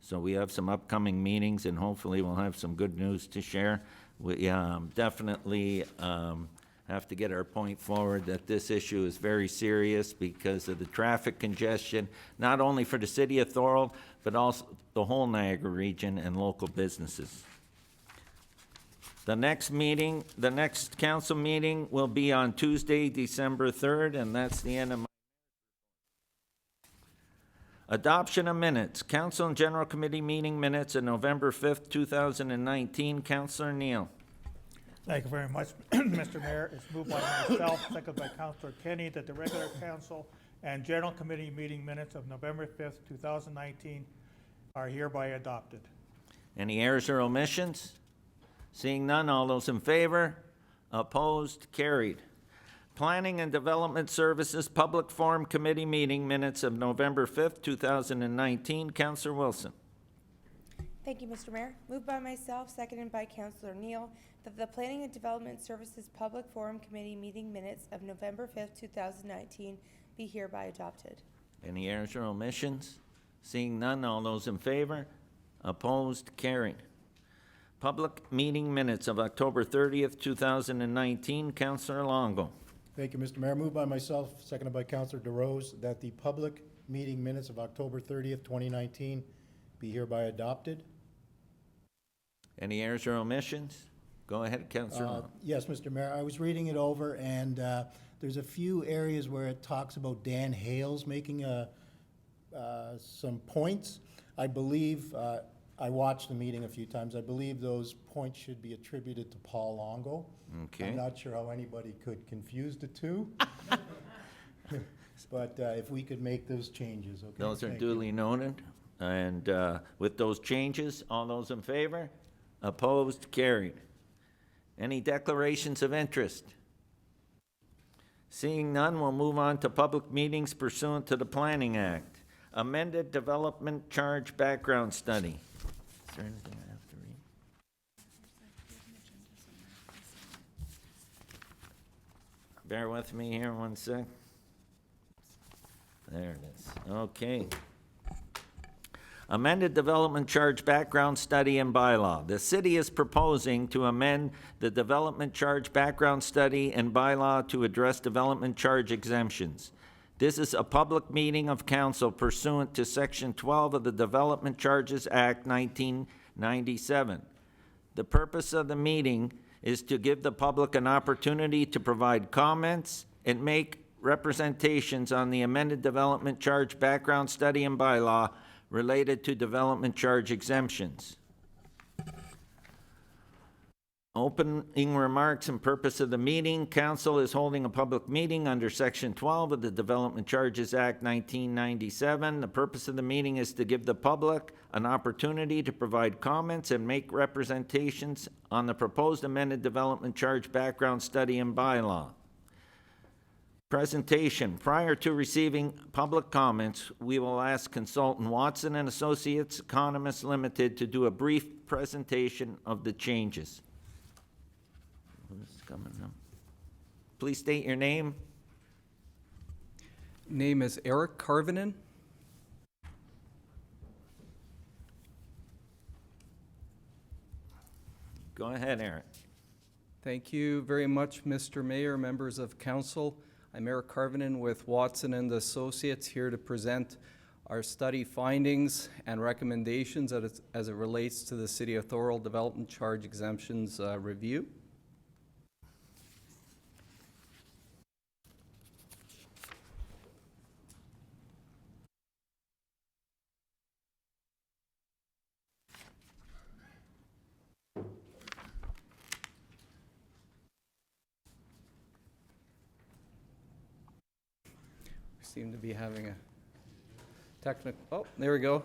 So we have some upcoming meetings, and hopefully we'll have some good news to share. We definitely have to get our point forward that this issue is very serious because of the traffic congestion, not only for the city of Thorold, but also the whole Niagara region and local businesses. The next council meeting will be on Tuesday, December 3rd, and that's the end of my adoption of minutes. Council and General Committee meeting minutes of November 5th, 2019. Councilor Neal. Thank you very much, Mr. Mayor. It's moved by myself, seconded by Councilor Kenny, that the regular council and general committee meeting minutes of November 5th, 2019 are hereby adopted. Any errors or omissions? Seeing none, all those in favor? Opposed? Carried. Planning and Development Services Public Forum Committee meeting minutes of November 5th, 2019. Councilor Wilson. Thank you, Mr. Mayor. Moved by myself, seconded by Councilor Neal, that the Planning and Development Services Public Forum Committee meeting minutes of November 5th, 2019 be hereby adopted. Any errors or omissions? Seeing none, all those in favor? Opposed? Carried. Public meeting minutes of October 30th, 2019. Councilor Longo. Thank you, Mr. Mayor. Moved by myself, seconded by Councilor DeRose, that the public meeting minutes of October 30th, 2019 be hereby adopted. Any errors or omissions? Go ahead, Councilor Longo. Yes, Mr. Mayor. I was reading it over, and there's a few areas where it talks about Dan Hales making some points. I believe, I watched the meeting a few times. I believe those points should be attributed to Paul Longo. Okay. I'm not sure how anybody could confuse the two. But if we could make those changes, okay? Those are Thank you. duly noted. And with those changes, all those in favor? Opposed? Carried. Any declarations of interest? Seeing none, we'll move on to public meetings pursuant to the Planning Act. Amended Development Charge Background Study. Is there anything I have to read? Bear with me here one sec. There it is. Okay. Amended Development Charge Background Study and Bylaw. The city is proposing to amend the Development Charge Background Study and Bylaw to address development charge exemptions. This is a public meeting of council pursuant to Section 12 of the Development Charges Act 1997. The purpose of the meeting is to give the public an opportunity to provide comments and make representations on the amended Development Charge Background Study and Bylaw related to development charge exemptions. Opening remarks and purpose of the meeting. Council is holding a public meeting under Section 12 of the Development Charges Act 1997. The purpose of the meeting is to give the public an opportunity to provide comments and make representations on the proposed amended Development Charge Background Study and Bylaw. Presentation. Prior to receiving public comments, we will ask consultant Watson and Associates Economists Limited to do a brief presentation of the changes. Who's coming up? Please state your name. Name is Eric Carvinen. Go ahead, Eric. Thank you very much, Mr. Mayor, members of council. I'm Eric Carvinen with Watson and Associates, here to present our study findings and recommendations as it relates to the City of Thorold Development Charge Exemptions review. Seem to be having a technical, oh, there we go.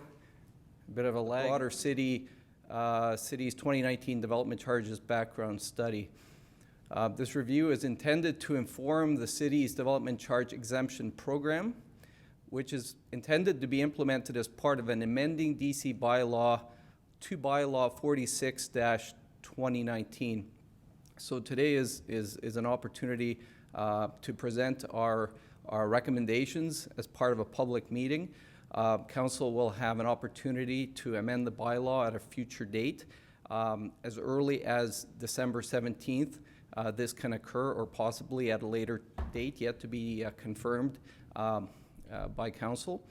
A bit of a lag. Water City's 2019 Development Charges Background Study. This review is intended to inform the city's development charge exemption program, which is intended to be implemented as part of an amending DC bylaw to bylaw 46-2019. So today is an opportunity to present our recommendations as part of a public meeting. Council will have an opportunity to amend the bylaw at a future date. As early as December 17th, this can occur, or possibly at a later date, yet to be confirmed by Council.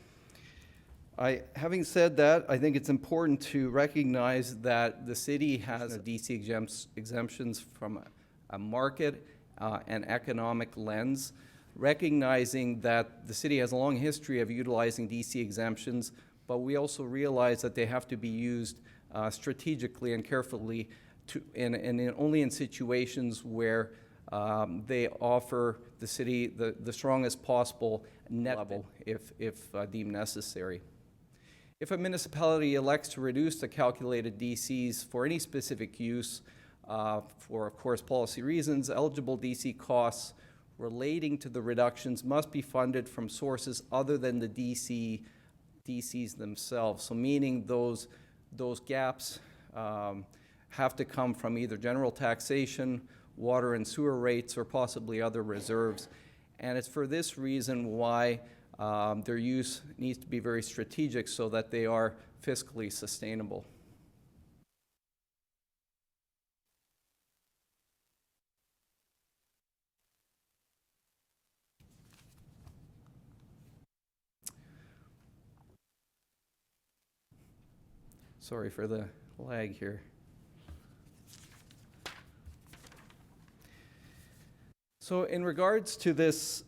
Having said that, I think it's important to recognize that the city has DC exemptions from a market and economic lens, recognizing that the city has a long history of utilizing DC exemptions, but we also realize that they have to be used strategically and carefully only in situations where they offer the city the strongest possible net level if deemed necessary. If a municipality elects to reduce the calculated DCs for any specific use, for, of course, policy reasons, eligible DC costs relating to the reductions must be funded from sources other than the DCs themselves. So meaning those gaps have to come from either general taxation, water and sewer rates, or possibly other reserves. And it's for this reason why their use needs to be very strategic so that they are fiscally sustainable. Sorry for the lag here. So in regards to this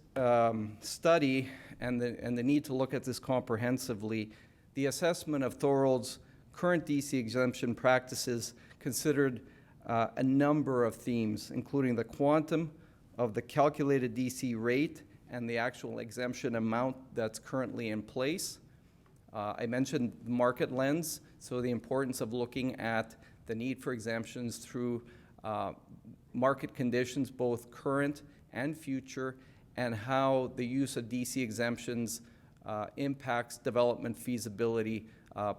study and the need to look at this comprehensively, the assessment of Thorold's current DC exemption practices considered a number of themes, including the quantum of the calculated DC rate and the actual exemption amount that's currently in place. I mentioned the market lens, so the importance of looking at the need for exemptions through market conditions, both current and future, and how the use of DC exemptions impacts development feasibility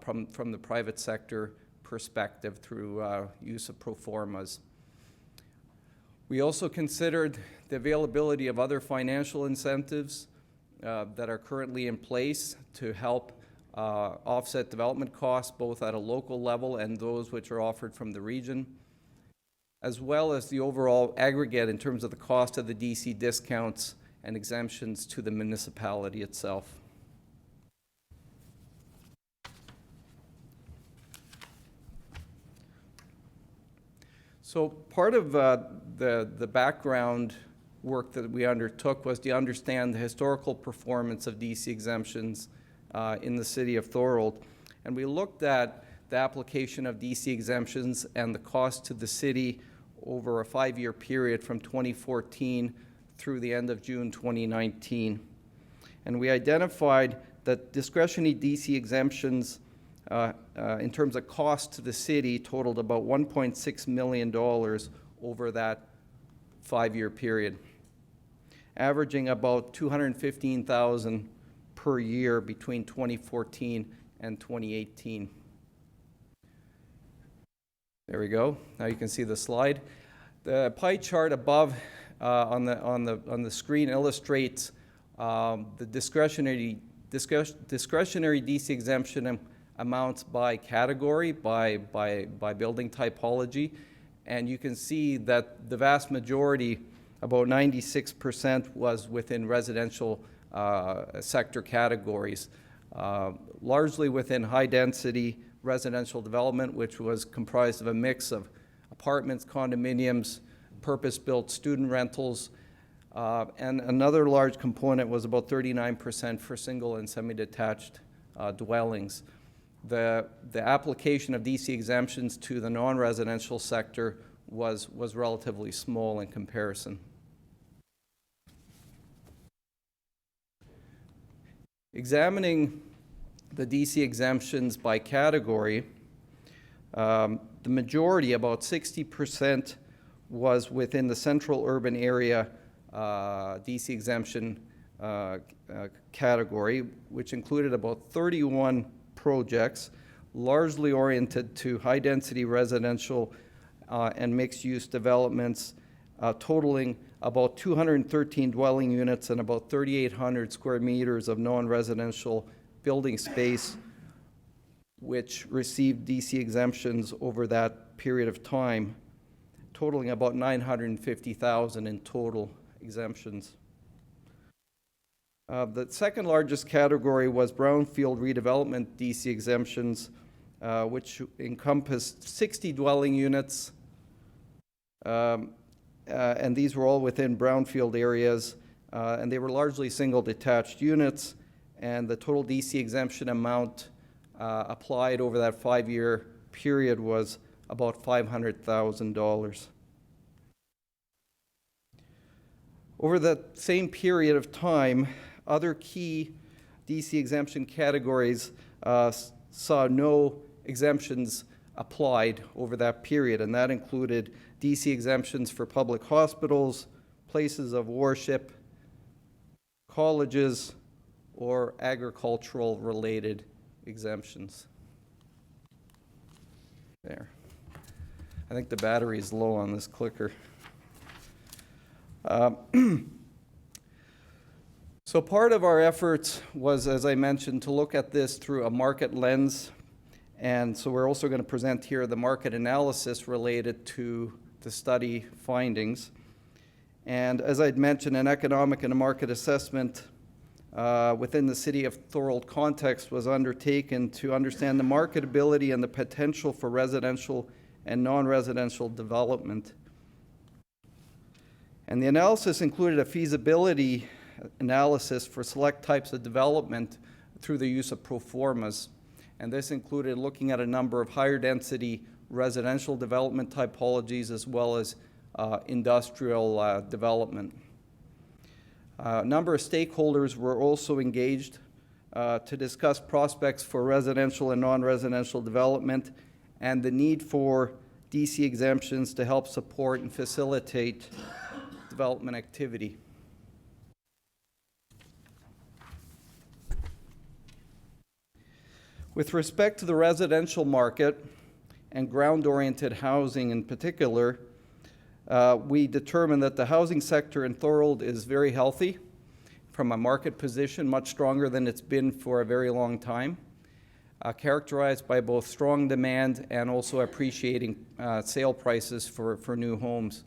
from the private sector perspective through use of pro formas. We also considered the availability of other financial incentives that are currently in place to help offset development costs, both at a local level and those which are offered from the region, as well as the overall aggregate in terms of the cost of the DC discounts and exemptions to the municipality itself. So part of the background work that we undertook was to understand the historical performance of DC exemptions in the city of Thorold. And we looked at the application of DC exemptions and the cost to the city over a 5-year period from 2014 through the end of June 2019. And we identified that discretionary DC exemptions in terms of cost to the city totaled about $1.6 million over that 5-year period, averaging about $215,000 per year between 2014 and 2018. There we go. Now you can see the slide. The pie chart above on the screen illustrates the discretionary DC exemption amounts by category, by building typology, and you can see that the vast majority, about 96%, was within residential sector categories, largely within high-density residential development, which was comprised of a mix of apartments, condominiums, purpose-built student rentals, and another large component was about 39% for single and semi-detached dwellings. The application of DC exemptions to the non-residential sector was relatively small in comparison. Examining the DC exemptions by category, the majority, about 60%, was within the central urban area DC exemption category, which included about 31 projects, largely oriented to high-density residential and mixed-use developments, totaling about 213 dwelling units and about 3,800 square meters of non-residential building space which received DC exemptions over that period of time, totaling about 950,000 in total exemptions. The second largest category was brownfield redevelopment DC exemptions, which encompassed 60 dwelling units, and these were all within brownfield areas, and they were largely single detached units, and the total DC exemption amount applied over that 5-year period was about $500,000. Over that same period of time, other key DC exemption categories saw no exemptions applied over that period, and that included DC exemptions for public hospitals, places of worship, colleges, or agricultural-related exemptions. There. I think the battery is low on this clicker. So part of our efforts was, as I mentioned, to look at this through a market lens. And so we're also going to present here the market analysis related to the study findings. And as I'd mentioned, an economic and a market assessment within the city of Thorold context was undertaken to understand the marketability and the potential for residential and non-residential development. And the analysis included a feasibility analysis for select types of development through the use of pro formas. And this included looking at a number of higher density residential development typologies as well as industrial development. A number of stakeholders were also engaged to discuss prospects for residential and non-residential development and the need for DC exemptions to help support and facilitate development activity. With respect to the residential market and ground-oriented housing in particular, we determined that the housing sector in Thorold is very healthy from a market position, much stronger than it's been for a very long time, characterized by both strong demand and also appreciating sale prices for new homes.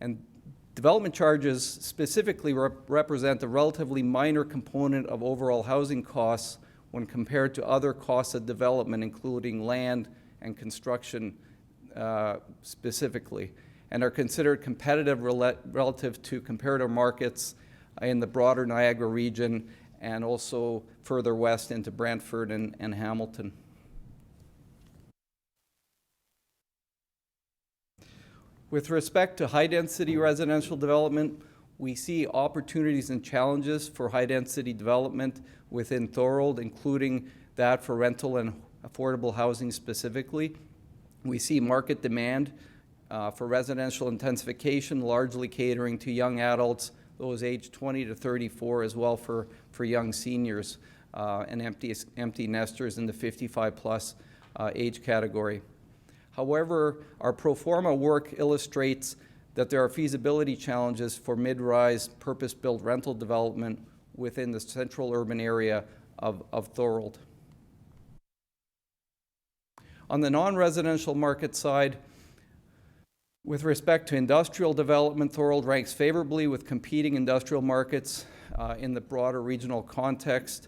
And development charges specifically represent a relatively minor component of overall housing costs when compared to other costs of development, including land and construction specifically, and are considered competitive relative to comparative markets in the broader Niagara region and also further west into Brantford and Hamilton. With respect to high-density residential development, we see opportunities and challenges for high-density development within Thorold, including that for rental and affordable housing specifically. We see market demand for residential intensification, largely catering to young adults, those aged 20 to 34, as well for young seniors and empty nesters in the 55-plus age category. However, our pro forma work illustrates that there are feasibility challenges for mid-rise, purpose-built rental development within the central urban area of Thorold. On the non-residential market side, with respect to industrial development, Thorold ranks favorably with competing industrial markets in the broader regional context.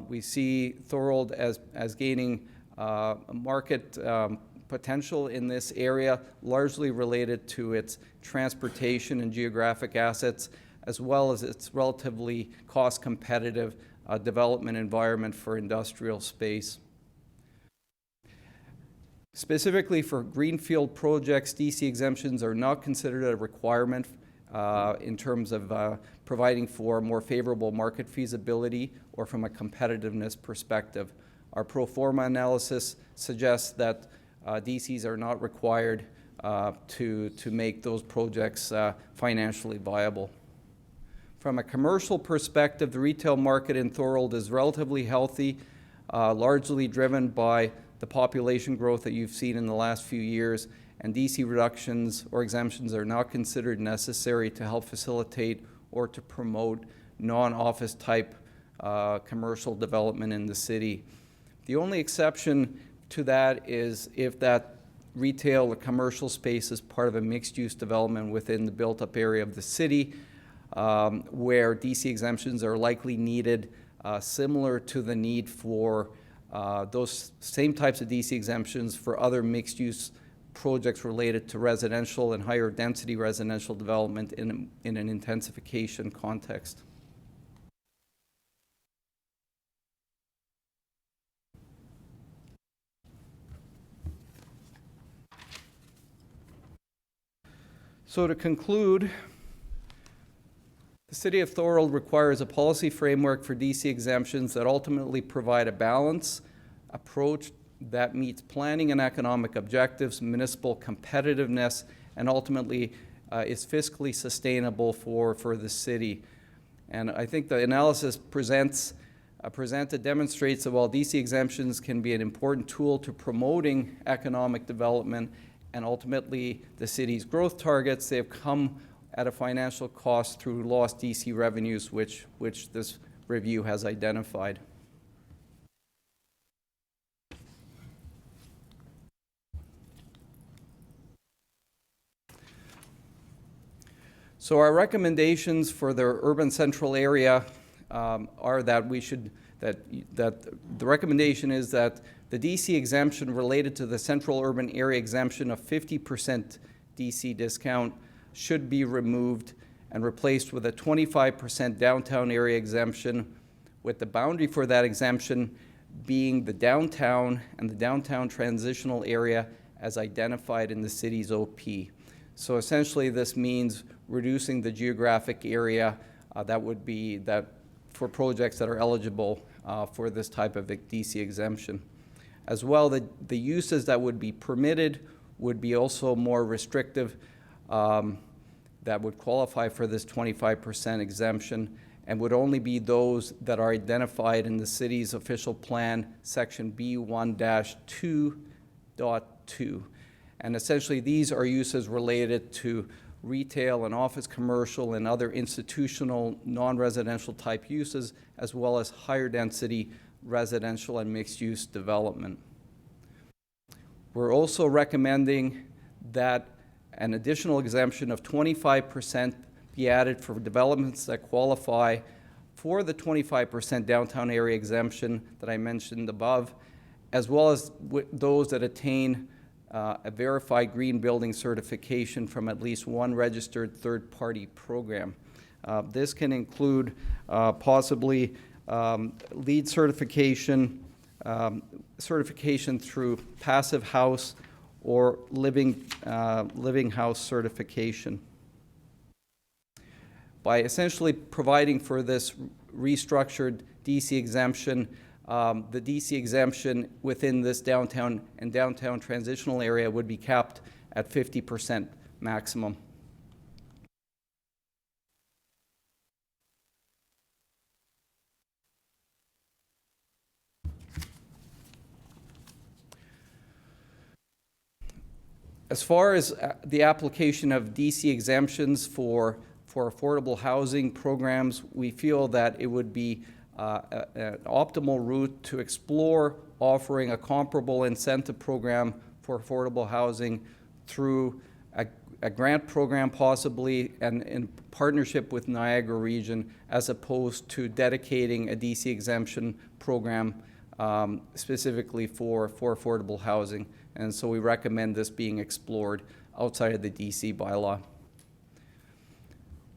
We see Thorold as gaining market potential in this area, largely related to its transportation and geographic assets, as well as its relatively cost-competitive development environment for industrial space. Specifically for greenfield projects, DC exemptions are not considered a requirement in terms of providing for more favorable market feasibility or from a competitiveness perspective. Our pro forma analysis suggests that DCs are not required to make those projects financially viable. From a commercial perspective, the retail market in Thorold is relatively healthy, largely driven by the population growth that you've seen in the last few years, and DC reductions or exemptions are not considered necessary to help facilitate or to promote non-office type commercial development in the city. The only exception to that is if that retail or commercial space is part of a mixed-use development within the built-up area of the city, where DC exemptions are likely needed, similar to the need for those same types of DC exemptions for other mixed-use projects related to residential and higher density residential development in an intensification context. So to conclude, the City of Thorold requires a policy framework for DC exemptions that ultimately provide a balanced approach that meets planning and economic objectives, municipal competitiveness, and ultimately is fiscally sustainable for the city. And I think the analysis presented demonstrates that while DC exemptions can be an important tool to promoting economic development and ultimately the city's growth targets, they have come at a financial cost through lost DC revenues, which this review has identified. So our recommendations for the urban central area are that the recommendation is that the DC exemption related to the central urban area exemption of 50% DC discount should be removed and replaced with a 25% downtown area exemption, with the boundary for that exemption being the downtown and the downtown transitional area as identified in the city's OP. So essentially this means reducing the geographic area that for projects that are eligible for this type of DC exemption. As well, the uses that would be permitted would be also more restrictive, that would qualify for this 25% exemption, and would only be those that are identified in the city's official plan, section B1-2.2. And essentially these are uses related to retail and office commercial and other institutional non-residential type uses, as well as higher density residential and mixed-use development. We're also recommending that an additional exemption of 25% be added for developments that qualify for the 25% downtown area exemption that I mentioned above, as well as those that attain a verified green building certification from at least one registered third-party program. This can include possibly LEED certification, certification through Passive House, or living house certification. By essentially providing for this restructured DC exemption, the DC exemption within this downtown and downtown transitional area would be capped at 50% maximum. As far as the application of DC exemptions for affordable housing programs, we feel that it would be an optimal route to explore offering a comparable incentive program for affordable housing through a grant program possibly, and in partnership with Niagara Region, as opposed to dedicating a DC exemption program specifically for affordable housing. And so we recommend this being explored outside of the DC bylaw.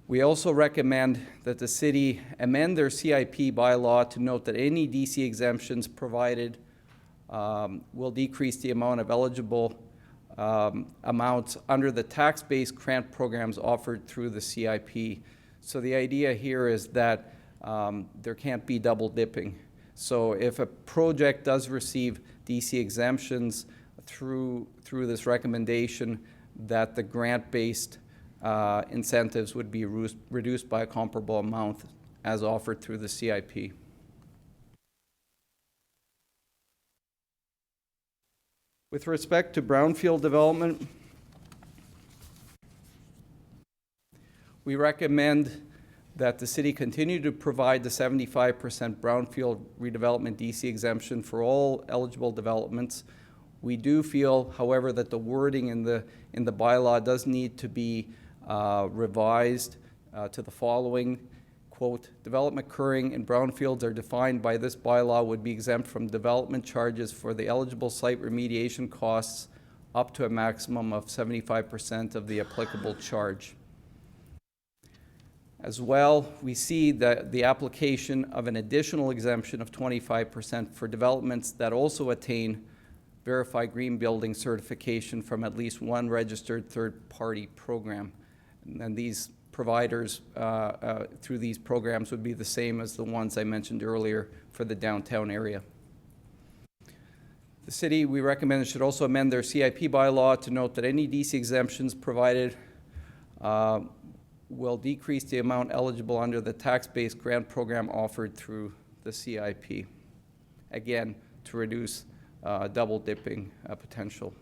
We also recommend that the city amend their CIP bylaw to note that any DC exemptions provided will decrease the amount of eligible amounts under the tax-based grant programs offered through the CIP. So the idea here is that there can't be double dipping. So if a project does receive DC exemptions through this recommendation, that the grant-based incentives would be reduced by a comparable amount as offered through the CIP. With respect to brownfield development, we recommend that the city continue to provide the 75% brownfield redevelopment DC exemption for all eligible developments. We do feel, however, that the wording in the bylaw does need to be revised to the following. Quote, development occurring in brownfields are defined by this bylaw would be exempt from development charges for the eligible site remediation costs up to a maximum of 75% of the applicable charge. As well, we see that the application of an additional exemption of 25% for developments that also attain verified green building certification from at least one registered third-party program. And these providers through these programs would be the same as the ones I mentioned earlier for the downtown area. The city, we recommend, should also amend their CIP bylaw to note that any DC exemptions provided will decrease the amount eligible under the tax-based grant program offered through the CIP. Again, to reduce double dipping potential.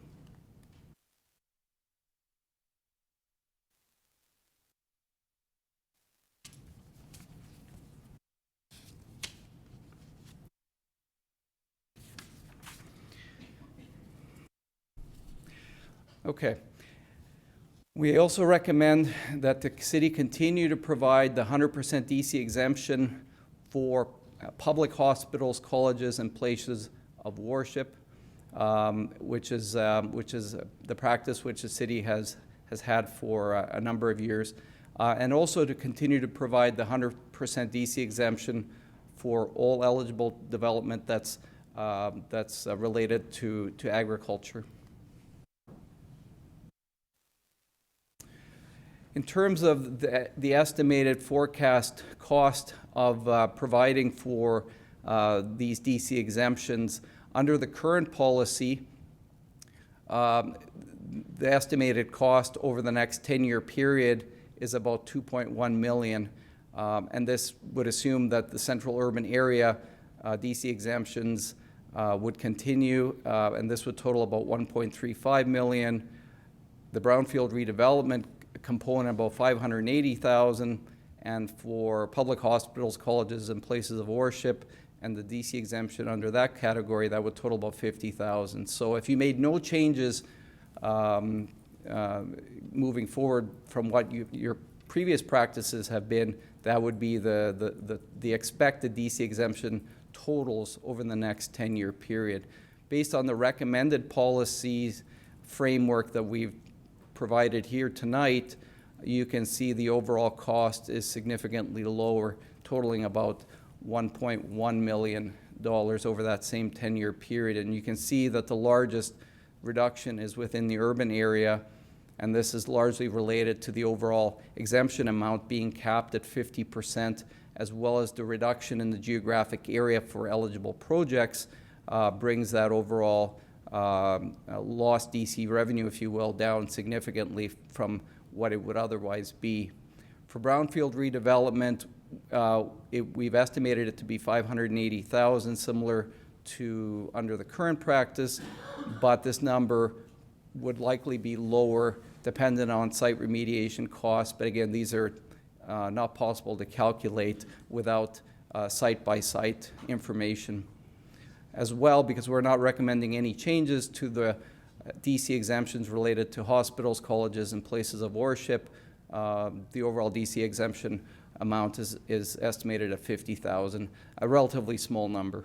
Okay. We also recommend that the city continue to provide the 100% DC exemption for public hospitals, colleges, and places of worship, which is the practice which the city has had for a number of years, and also to continue to provide the 100% DC exemption for all eligible development that's related to agriculture. In terms of the estimated forecast cost of providing for these DC exemptions, under the current policy, the estimated cost over the next 10-year period is about $2.1 million. And this would assume that the central urban area DC exemptions would continue, and this would total about $1.35 million. The brownfield redevelopment component about $580,000, and for public hospitals, colleges, and places of worship, and the DC exemption under that category, that would total about $50,000. So if you made no changes moving forward from what your previous practices have been, that would be the expected DC exemption totals over the next 10-year period. Based on the recommended policies framework that we've provided here tonight, you can see the overall cost is significantly lower, totaling about $1.1 million over that same 10-year period. And you can see that the largest reduction is within the urban area, and this is largely related to the overall exemption amount being capped at 50%, as well as the reduction in the geographic area for eligible projects brings that overall lost DC revenue, if you will, down significantly from what it would otherwise be. For brownfield redevelopment, we've estimated it to be $580,000, similar to under the current practice, but this number would likely be lower dependent on site remediation costs. But again, these are not possible to calculate without site-by-site information. As well, because we're not recommending any changes to the DC exemptions related to hospitals, colleges, and places of worship, the overall DC exemption amount is estimated at $50,000, a relatively small number.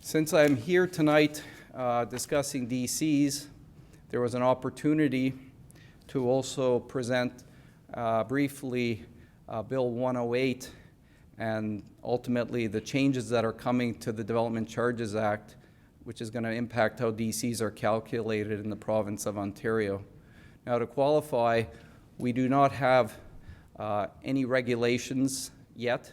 Since I'm here tonight discussing DCs, there was an opportunity to also present briefly Bill 108 and ultimately the changes that are coming to the Development Charges Act, which is going to impact how DCs are calculated in the province of Ontario. Now, to qualify, we do not have any regulations yet.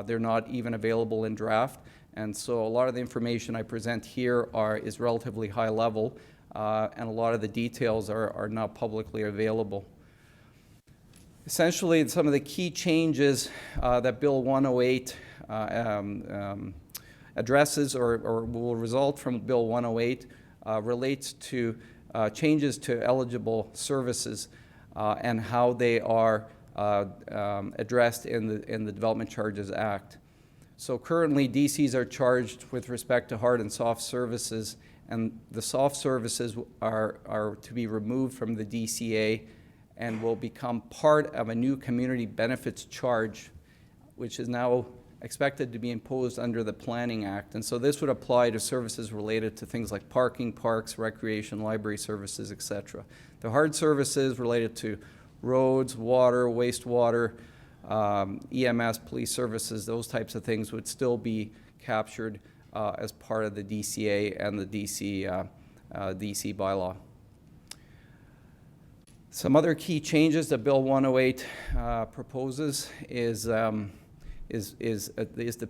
They're not even available in draft, and so a lot of the information I present here is relatively high level, and a lot of the details are not publicly available. Essentially, some of the key changes that Bill 108 addresses or will result from Bill 108 relates to changes to eligible services and how they are addressed in the Development Charges Act. So currently, DCs are charged with respect to hard and soft services, and the soft services are to be removed from the DCA and will become part of a new community benefits charge, which is now expected to be imposed under the Planning Act. And so this would apply to services related to things like parking, parks, recreation, library services, etc. The hard services related to roads, water, wastewater, EMS, police services, those types of things would still be captured as part of the DCA and the DC bylaw. Some other key changes that Bill 108 proposes is the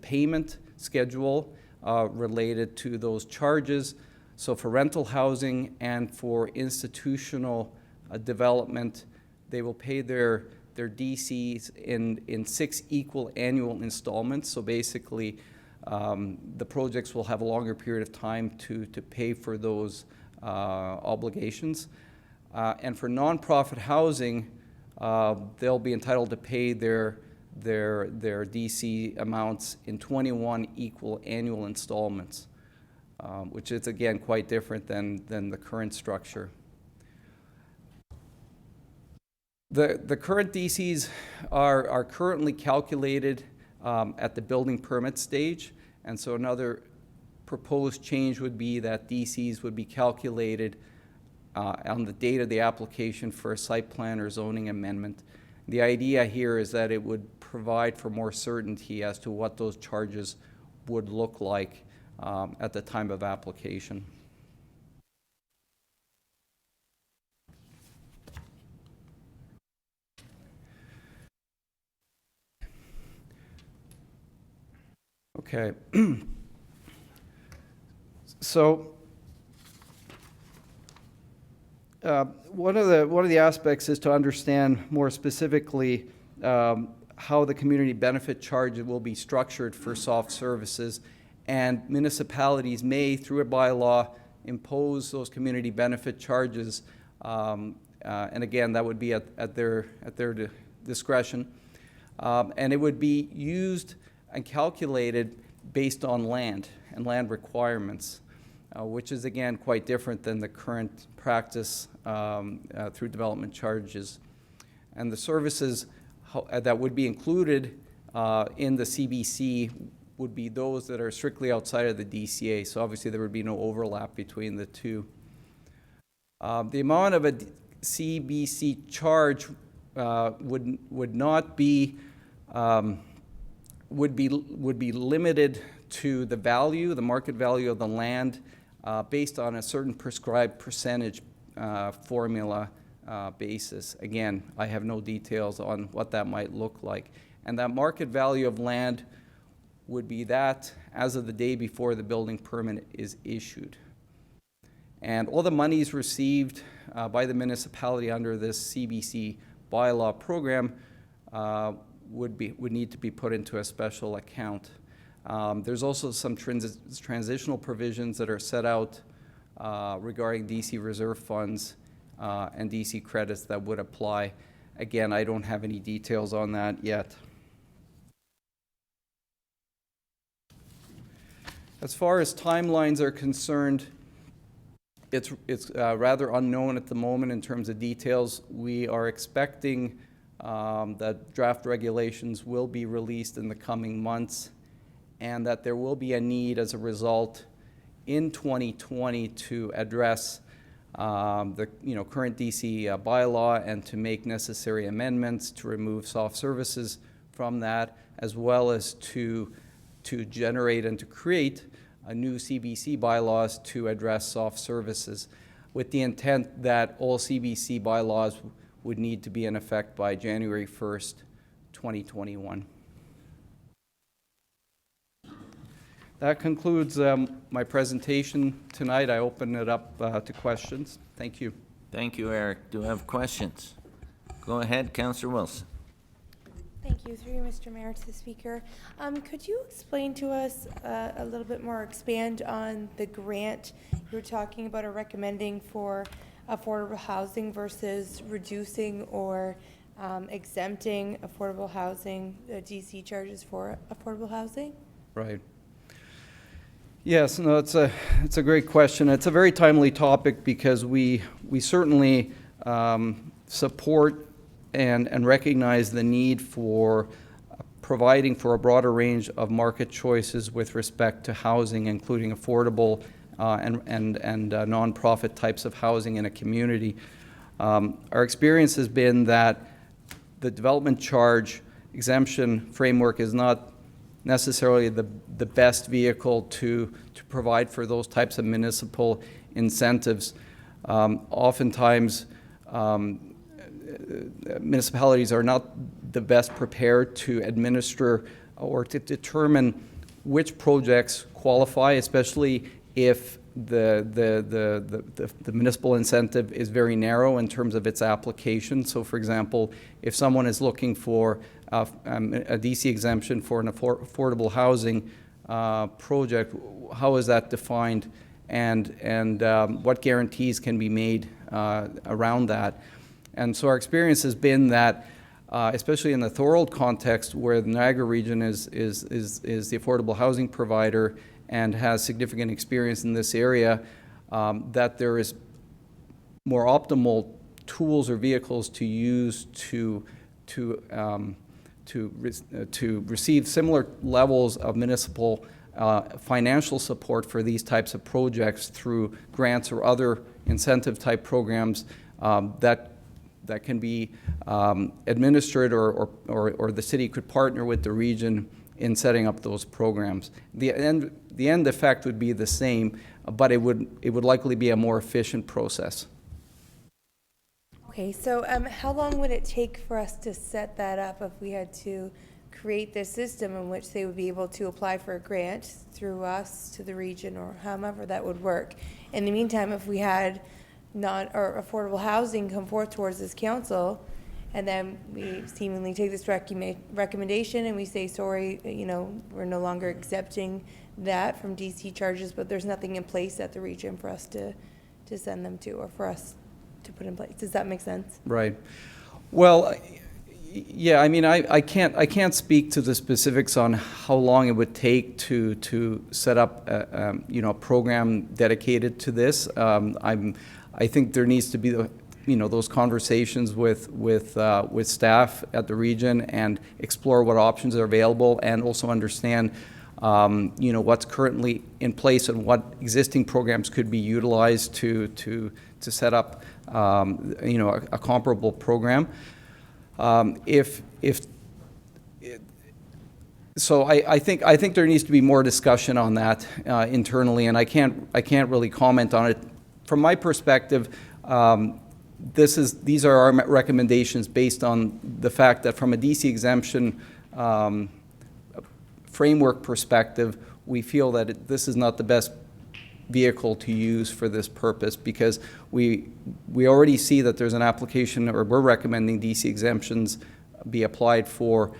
payment schedule related to those charges. So for rental housing and for institutional development, they will pay their DCs in 6 equal annual installments. So basically, the projects will have a longer period of time to pay for those obligations. And for nonprofit housing, they'll be entitled to pay their DC amounts in 21 equal annual installments, which is again quite different than the current structure. The current DCs are currently calculated at the building permit stage, and so another proposed change would be that DCs would be calculated on the date of the application for a site plan or zoning amendment. The idea here is that it would provide for more certainty as to what those charges would look like at the time of application. Okay. So one of the aspects is to understand more specifically how the community benefit charge will be structured for soft services, and municipalities may, through a bylaw, impose those community benefit charges, and again, that would be at their discretion, and it would be used and calculated based on land and land requirements, which is again quite different than the current practice through development charges. And the services that would be included in the CBC would be those that are strictly outside of the DCA, so obviously there would be no overlap between the two. The amount of a CBC charge would not be would be limited to the value, the market value of the land, based on a certain prescribed percentage formula basis. Again, I have no details on what that might look like. And that market value of land would be that as of the day before the building permit is issued. And all the monies received by the municipality under this CBC bylaw program would need to be put into a special account. There's also some transitional provisions that are set out regarding DC reserve funds and DC credits that would apply. Again, I don't have any details on that yet. As far as timelines are concerned, it's rather unknown at the moment in terms of details. We are expecting that draft regulations will be released in the coming months, and that there will be a need as a result in 2020 to address the current DC bylaw and to make necessary amendments to remove soft services from that, as well as to generate and to create a new CBC bylaws to address soft services, with the intent that all CBC bylaws would need to be in effect by January 1st, 2021. That concludes my presentation tonight. I open it up to questions. Thank you. Thank you, Eric. Do you have questions? Go ahead, Councillor Wilson. Thank you. Through you, Mr. Mayor, to the speaker. Could you explain to us a little bit more, expand on the grant you were talking about or recommending for affordable housing versus reducing or exempting affordable housing, DC charges for affordable housing? Right. Yes, no, it's a great question. It's a very timely topic because we certainly support and recognize the need for providing for a broader range of market choices with respect to housing, including affordable and nonprofit types of housing in a community. Our experience has been that the development charge exemption framework is not necessarily the best vehicle to provide for those types of municipal incentives. Oftentimes, municipalities are not the best prepared to administer or to determine which projects qualify, especially if the municipal incentive is very narrow in terms of its application. So, for example, if someone is looking for a DC exemption for an affordable housing project, how is that defined, and what guarantees can be made around that? And so our experience has been that, especially in the Thorold context, where the Niagara region is the affordable housing provider and has significant experience in this area, that there is more optimal tools or vehicles to use to receive similar levels of municipal financial support for these types of projects through grants or other incentive type programs that can be administered or the city could partner with the region in setting up those programs. The end effect would be the same, but it would likely be a more efficient process. Okay, so how long would it take for us to set that up if we had to create this system in which they would be able to apply for a grant through us to the region, or however that would work? In the meantime, if we had affordable housing come forth towards this council, and then we seemingly take this recommendation and we say, sorry, we're no longer accepting that from DC charges, but there's nothing in place at the region for us to send them to, or for us to put in place. Does that make sense? Right. Well, yeah, I mean, I can't speak to the specifics on how long it would take to set up a program dedicated to this. I think there needs to be those conversations with staff at the region and explore what options are available, and also understand what's currently in place and what existing programs could be utilized to set up a comparable program. So I think there needs to be more discussion on that internally, and I can't really comment on it. From my perspective, these are our recommendations based on the fact that from a DC exemption framework perspective, we feel that this is not the best vehicle to use for this purpose, because we already see that there's an application, or we're recommending DC exemptions be applied for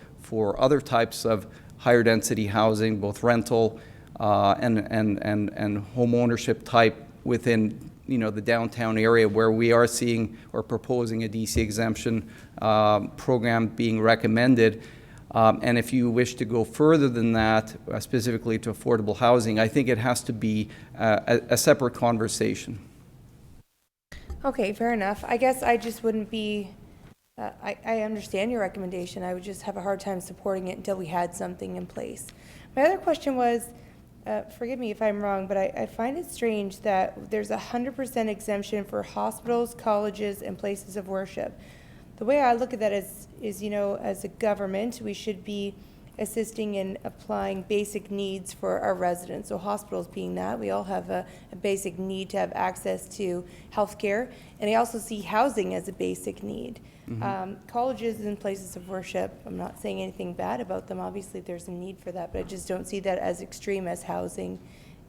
other types of higher density housing, both rental and home ownership type within the downtown area, where we are seeing or proposing a DC exemption program being recommended. And if you wish to go further than that, specifically to affordable housing, I think it has to be a separate conversation. Okay, fair enough. I guess I just wouldn't be, I understand your recommendation. I would just have a hard time supporting it until we had something in place. My other question was, forgive me if I'm wrong, but I find it strange that there's 100% exemption for hospitals, colleges, and places of worship. The way I look at that is as a government, we should be assisting in applying basic needs for our residents. So hospitals being that, we all have a basic need to have access to health care. And I also see housing as a basic need. Mm-hmm. Colleges and places of worship, I'm not saying anything bad about them. Obviously, there's a need for that, but I just don't see that as extreme as housing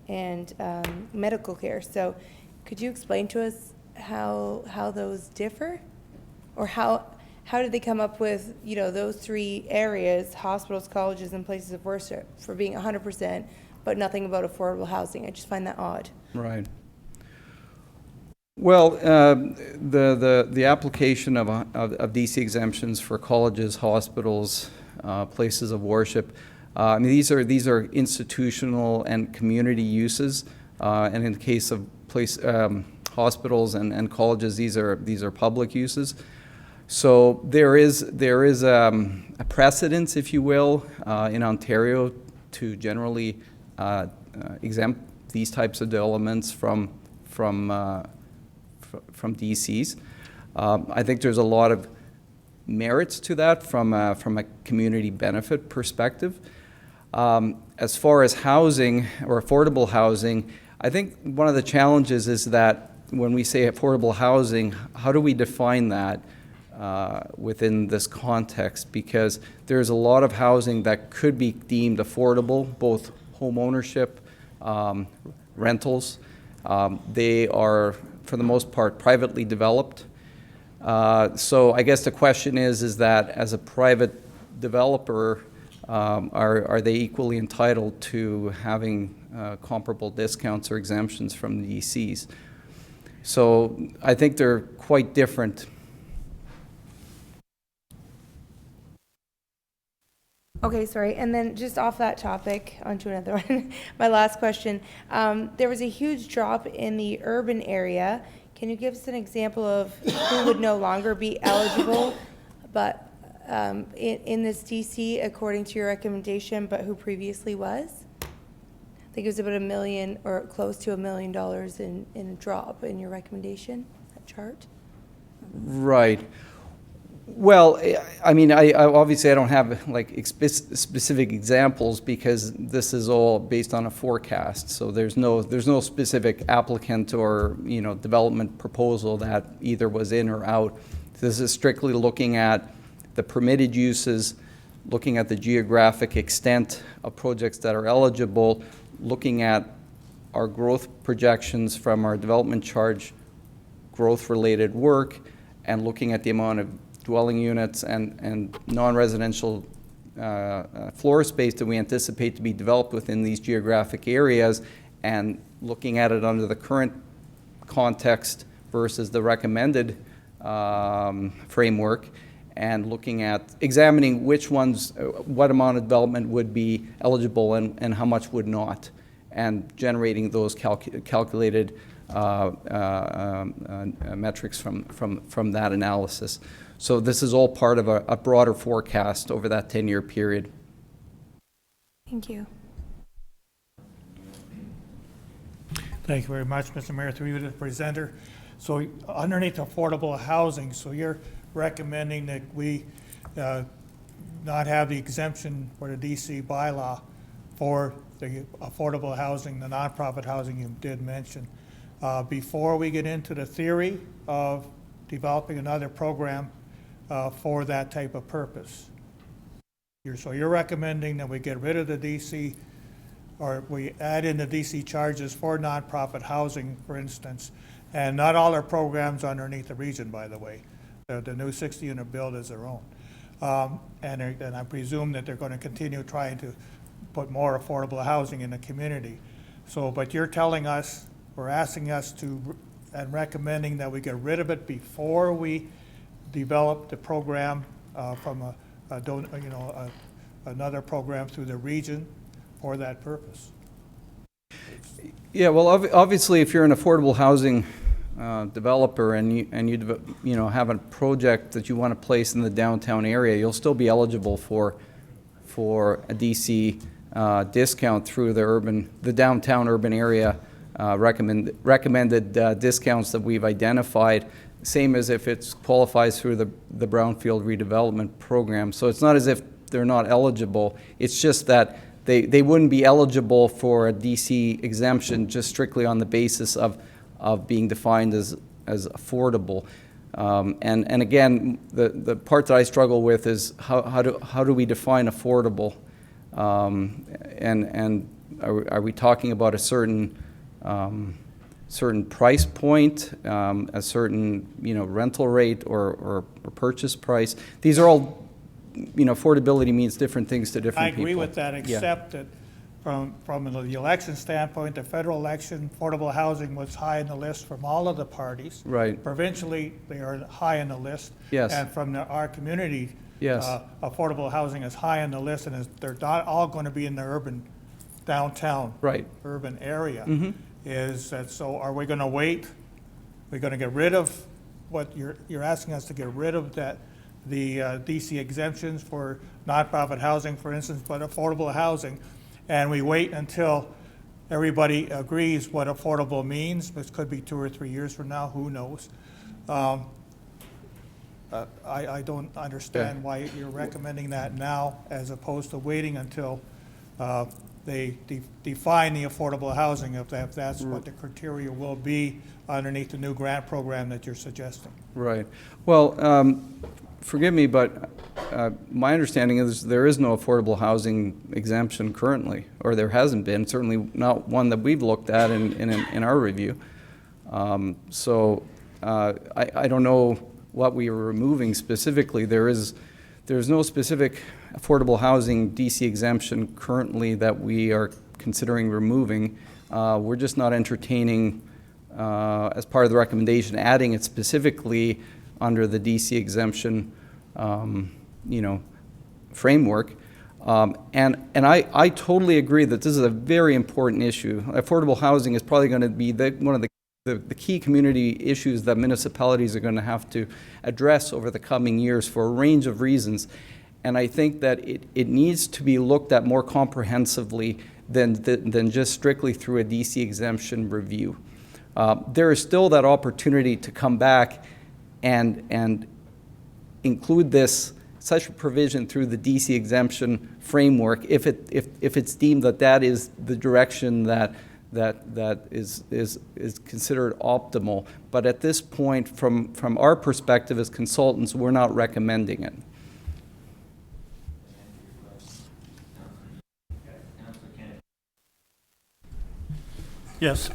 and medical care. So could you explain to us how those differ? Or how did they come up with, those three areas, hospitals, colleges, and places of worship, for being 100%, but nothing about affordable housing? I just find that odd. Right. Well, the application of DC exemptions for colleges, hospitals, places of worship, I mean, these are institutional and community uses, and in the case of hospitals and colleges, these are public uses. So there is a precedence, if you will, in Ontario to generally exempt these types of developments from DCs. I think there's a lot of merits to that from a community benefit perspective. As far as housing or affordable housing, I think one of the challenges is that when we say affordable housing, how do we define that within this context? Because there's a lot of housing that could be deemed affordable, both home ownership, rentals. They are, for the most part, privately developed. So I guess the question is that as a private developer, are they equally entitled to having comparable discounts or exemptions from the DCs? So I think they're quite different. Okay, sorry, and then just off that topic, onto another one. My last question. There was a huge drop in the urban area. Can you give us an example of who would no longer be eligible, but in this DC according to your recommendation, but who previously was? I think it was about $1 million or close to $1 million in a drop in your recommendation, that chart. Right. Well, I mean, I obviously I don't have like specific examples because this is all based on a forecast. So there's no specific applicant or development proposal that either was in or out. This is strictly looking at the permitted uses, looking at the geographic extent of projects that are eligible, looking at our growth projections from our development charge growth-related work, and looking at the amount of dwelling units and non-residential floor space that we anticipate to be developed within these geographic areas, and looking at it under the current context versus the recommended framework, and looking at examining which ones, what amount of development would be eligible and how much would not, and generating those calculated metrics from that analysis. So this is all part of a broader forecast over that 10-year period. Thank you. Thank you very much, Mr. Mayor, through you to the presenter. So underneath affordable housing, so you're recommending that we not have the exemption for the DC bylaw for the affordable housing, the nonprofit housing you did mention. Before we get into the theory of developing another program for that type of purpose. So you're recommending that we get rid of the DC, or we add in the DC charges for nonprofit housing, for instance, and not all our programs underneath the region, by the way. The new 60-unit build is their own. And I presume that they're going to continue trying to put more affordable housing in the community. So, but you're telling us, or asking us to, and recommending that we get rid of it before we develop the program from another program through the region for that purpose. Yeah, well, obviously, if you're an affordable housing developer and you have a project that you want to place in the downtown area, you'll still be eligible for a DC discount through the downtown urban area recommended discounts that we've identified. Same as if it qualifies through the brownfield redevelopment program. So it's not as if they're not eligible. It's just that they wouldn't be eligible for a DC exemption just strictly on the basis of being defined as affordable. And again, the part that I struggle with is how do we define affordable? And are we talking about a certain price point, a certain rental rate or purchase price? These are all affordability means different things to different people. I agree with that, except that from the election standpoint, the federal election, affordable housing was high on the list from all of the parties. Right. Provincially, they are high on the list. Yes. And from our community, Yes. affordable housing is high on the list, and they're not all going to be in the urban, downtown. Right. Urban area. Is that, so are we going to wait? We're going to get rid of what you're asking us to get rid of that, the DC exemptions for nonprofit housing, for instance, but affordable housing, and we wait until everybody agrees what affordable means, which could be 2 or 3 years from now, who knows? I don't understand why you're recommending that now as opposed to waiting until they define the affordable housing, if that's what the criteria will be underneath the new grant program that you're suggesting. Right. Well, forgive me, but my understanding is there is no affordable housing exemption currently, or there hasn't been, certainly not one that we've looked at in our review. So I don't know what we are removing specifically. There's no specific affordable housing DC exemption currently that we are considering removing. We're just not entertaining, as part of the recommendation, adding it specifically under the DC exemption, framework. And I totally agree that this is a very important issue. Affordable housing is probably going to be one of the key community issues that municipalities are going to have to address over the coming years for a range of reasons. And I think that it needs to be looked at more comprehensively than just strictly through a DC exemption review. There is still that opportunity to come back and include such a provision through the DC exemption framework if it's deemed that is the direction that is considered optimal. But at this point, from our perspective as consultants, we're not recommending it. Yes.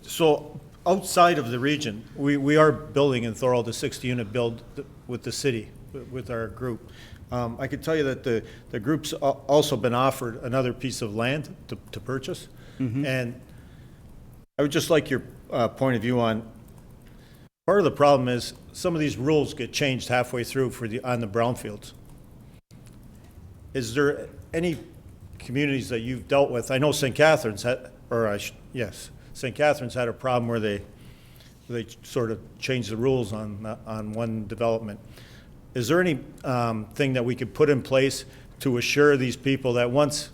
So outside of the region, we are building in Thorold a 60-unit build with the city, with our group. I can tell you that the group's also been offered another piece of land to purchase. And I would just like your point of view on, part of the problem is some of these rules get changed halfway through on the brownfields. Is there any communities that you've dealt with? I know St. Catharines had, St. Catharines had a problem where they sort of changed the rules on one development. Is there any thing that we could put in place to assure these people that once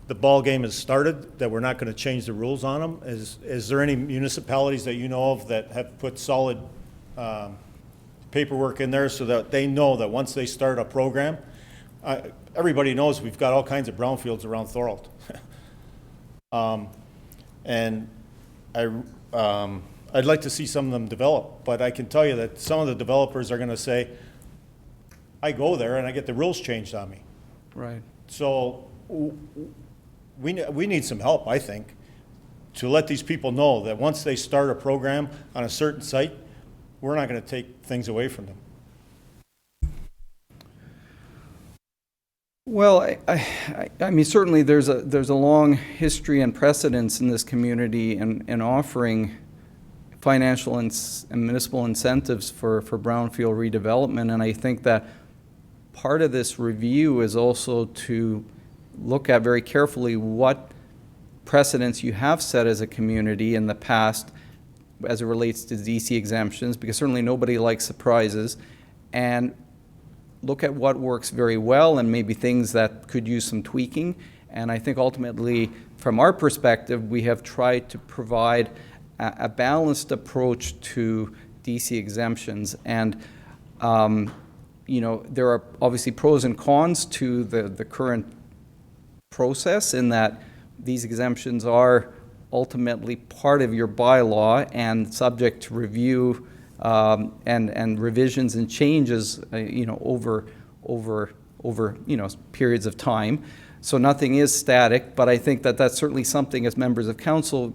the ball game has started, that we're not going to change the rules on them? Is there any municipalities that you know of that have put solid paperwork in there so that they know that once they start a program, everybody knows we've got all kinds of brownfields around Thorold. And I'd like to see some of them develop, but I can tell you that some of the developers are going to say, I go there and I get the rules changed on me. Right. So we need some help, I think, to let these people know that once they start a program on a certain site, we're not going to take things away from them. Well, I mean, certainly there's a long history and precedence in this community in offering financial and municipal incentives for brownfield redevelopment, and I think that part of this review is also to look at very carefully what precedents you have set as a community in the past as it relates to DC exemptions, because certainly nobody likes surprises, and look at what works very well and maybe things that could use some tweaking. And I think ultimately, from our perspective, we have tried to provide a balanced approach to DC exemptions. And there are obviously pros and cons to the current process in that these exemptions are ultimately part of your bylaw and subject to review and revisions and changes, over periods of time. So nothing is static, but I think that that's certainly something as members of council,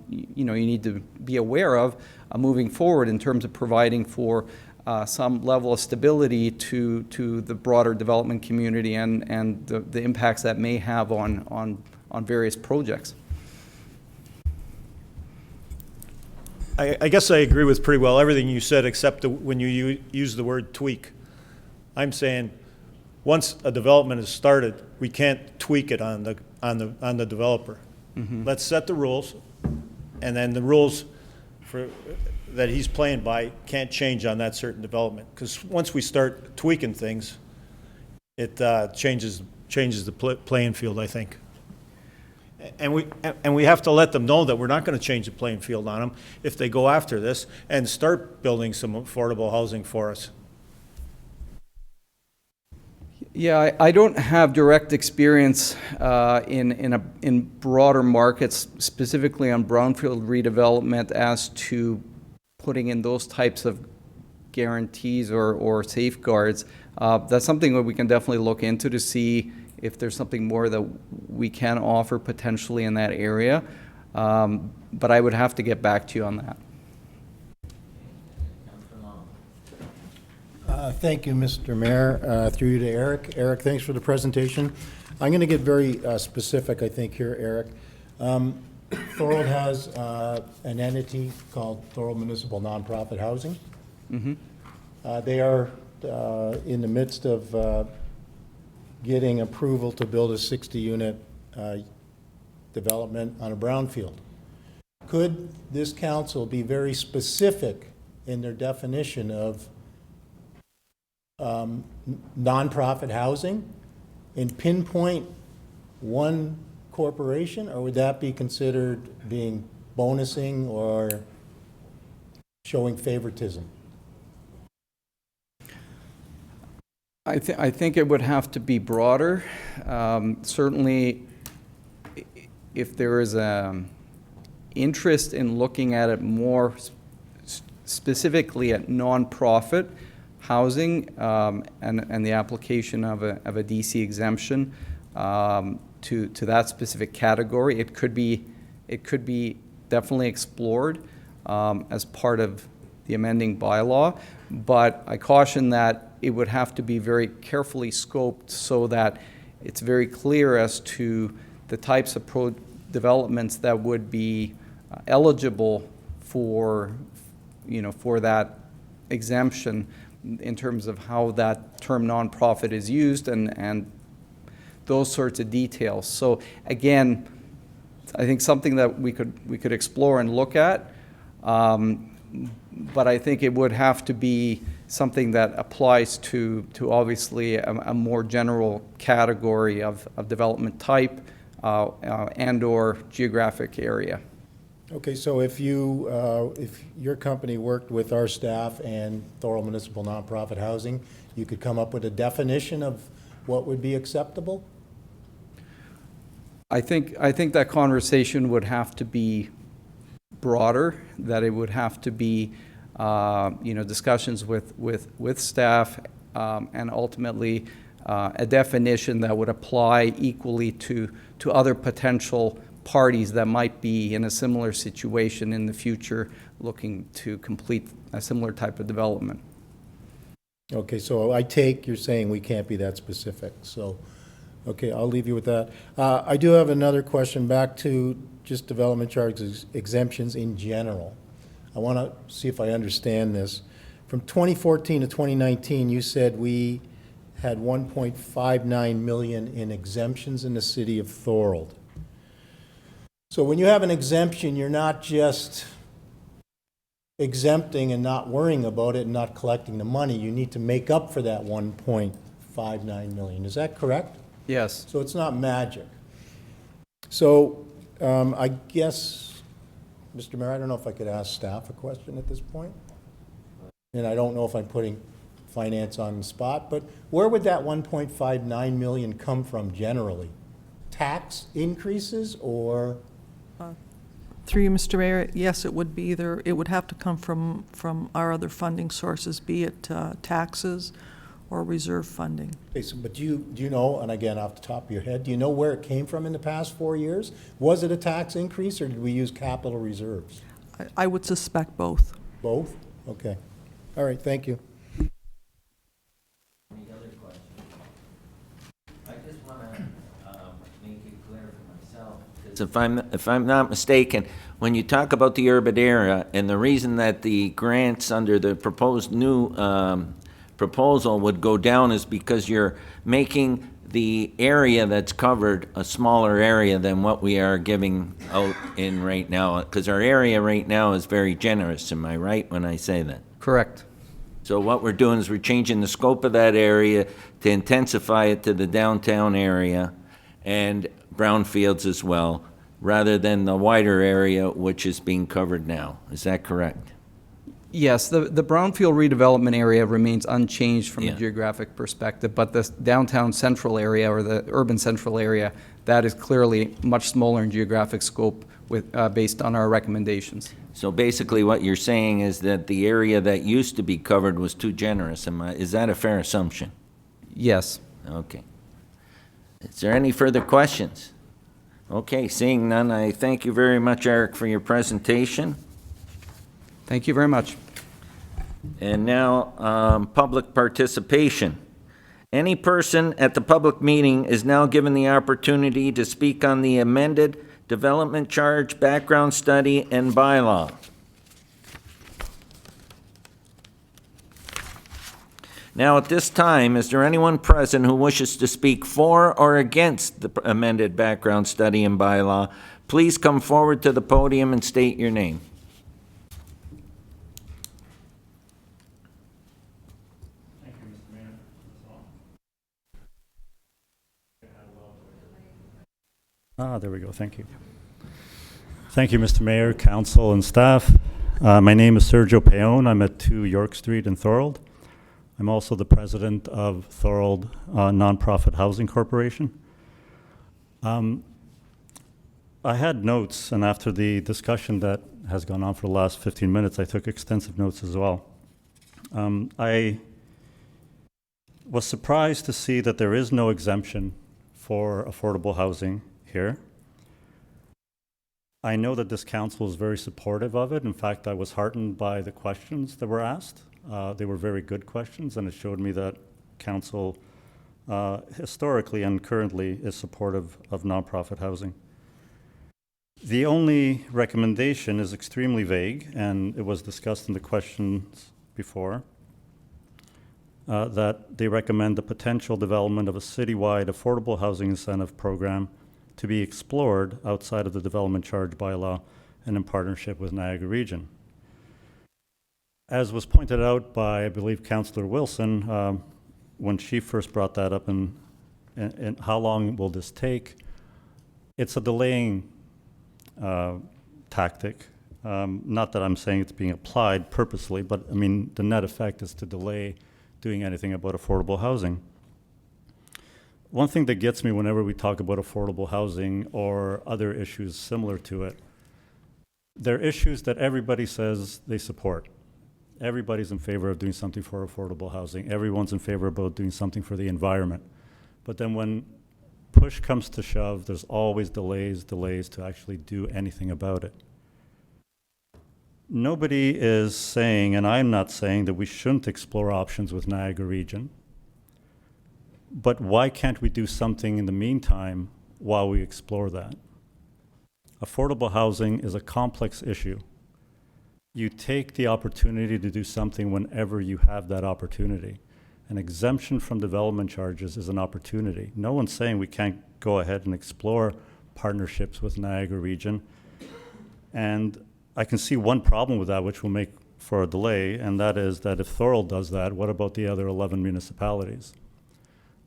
you need to be aware of moving forward in terms of providing for some level of stability to the broader development community and the impacts that may have on various projects. I guess I agree with pretty well everything you said, except when you use the word tweak. I'm saying, once a development is started, we can't tweak it on the developer. Let's set the rules, and then the rules that he's playing by can't change on that certain development. Because once we start tweaking things, it changes the playing field, I think. And we have to let them know that we're not going to change the playing field on them if they go after this and start building some affordable housing for us. Yeah, I don't have direct experience in broader markets, specifically on brownfield redevelopment, as to putting in those types of guarantees or safeguards. That's something that we can definitely look into to see if there's something more that we can offer potentially in that area. But I would have to get back to you on that. Thank you, Mr. Mayor. Through you to Eric. Eric, thanks for the presentation. I'm going to get very specific, I think, here, Eric. Thorold has an entity called Thorold Municipal Nonprofit Housing. They are in the midst of getting approval to build a 60-unit development on a brownfield. Could this council be very specific in their definition of nonprofit housing and pinpoint one corporation, or would that be considered being bonusing or showing favoritism? I think it would have to be broader. Certainly, if there is interest in looking at it more specifically at nonprofit housing and the application of a DC exemption to that specific category, it could be definitely explored as part of the amending bylaw. But I caution that it would have to be very carefully scoped so that it's very clear as to the types of developments that would be eligible for that exemption in terms of how that term nonprofit is used and those sorts of details. So again, I think something that we could explore and look at, but I think it would have to be something that applies to obviously a more general category of development type and/or geographic area. Okay, so if your company worked with our staff and Thorold Municipal Nonprofit Housing, you could come up with a definition of what would be acceptable? I think that conversation would have to be broader, that it would have to be discussions with staff and ultimately a definition that would apply equally to other potential parties that might be in a similar situation in the future looking to complete a similar type of development. Okay, so I take you're saying we can't be that specific. So, okay, I'll leave you with that. I do have another question back to just development charge exemptions in general. I want to see if I understand this. From 2014 to 2019, you said we had 1.59 million in exemptions in the city of Thorold. So when you have an exemption, you're not just exempting and not worrying about it and not collecting the money. You need to make up for that 1.59 million. Is that correct? Yes. So it's not magic. So I guess, Mr. Mayor, I don't know if I could ask staff a question at this point. And I don't know if I'm putting finance on the spot, but where would that 1.59 million come from generally? Tax increases or? Through you, Mr. Mayor, yes, it would be either, it would have to come from our other funding sources, be it taxes or reserve funding. Okay, so, but do you know, and again, off the top of your head, do you know where it came from in the past 4 years? Was it a tax increase or did we use capital reserves? I would suspect both. Both? Okay. All right, thank you. if I'm not mistaken, when you talk about the urban area, and the reason that the grants under the proposed new proposal would go down is because you're making the area that's covered a smaller area than what we are giving out in right now, because our area right now is very generous, am I right when I say that? Correct. So what we're doing is we're changing the scope of that area to intensify it to the downtown area and brownfields as well, rather than the wider area which is being covered now. Is that correct? Yes, the brownfield redevelopment area remains unchanged from a Yeah. geographic perspective, but the downtown central area, or the urban central area, that is clearly much smaller in geographic scope with, based on our recommendations. So basically what you're saying is that the area that used to be covered was too generous. Is that a fair assumption? Yes. Okay. Is there any further questions? Okay, seeing none, I thank you very much, Eric, for your presentation. Thank you very much. And now, public participation. Any person at the public meeting is now given the opportunity to speak on the amended development charge, background study, and bylaw. Now, at this time, is there anyone present who wishes to speak for or against the amended background study and bylaw? Please come forward to the podium and state your name. There we go. Thank you. Thank you, Mr. Mayor, council, and staff. My name is Sergio Peon. I'm at 2 York Street in Thorold. I'm also the president of Thorold Nonprofit Housing Corporation. I had notes, and after the discussion that has gone on for the last 15 minutes, I took extensive notes as well. I was surprised to see that there is no exemption for affordable housing here. I know that this council is very supportive of it. In fact, I was heartened by the questions that were asked. They were very good questions, and it showed me that council historically and currently is supportive of nonprofit housing. The only recommendation is extremely vague, and it was discussed in the questions before, that they recommend the potential development of a citywide affordable housing incentive program to be explored outside of the development charge bylaw and in partnership with Niagara Region. As was pointed out by, I believe, Councillor Wilson, when she first brought that up, and how long will this take? It's a delaying tactic. Not that I'm saying it's being applied purposely, but I mean, the net effect is to delay doing anything about affordable housing. One thing that gets me whenever we talk about affordable housing or other issues similar to it, they're issues that everybody says they support. Everybody's in favor of doing something for affordable housing. Everyone's in favor about doing something for the environment. But then when push comes to shove, there's always delays to actually do anything about it. Nobody is saying, and I'm not saying, that we shouldn't explore options with Niagara Region. But why can't we do something in the meantime while we explore that? Affordable housing is a complex issue. You take the opportunity to do something whenever you have that opportunity. An exemption from development charges is an opportunity. No one's saying we can't go ahead and explore partnerships with Niagara Region. And I can see one problem with that, which will make for a delay, and that is that if Thorold does that, what about the other 11 municipalities?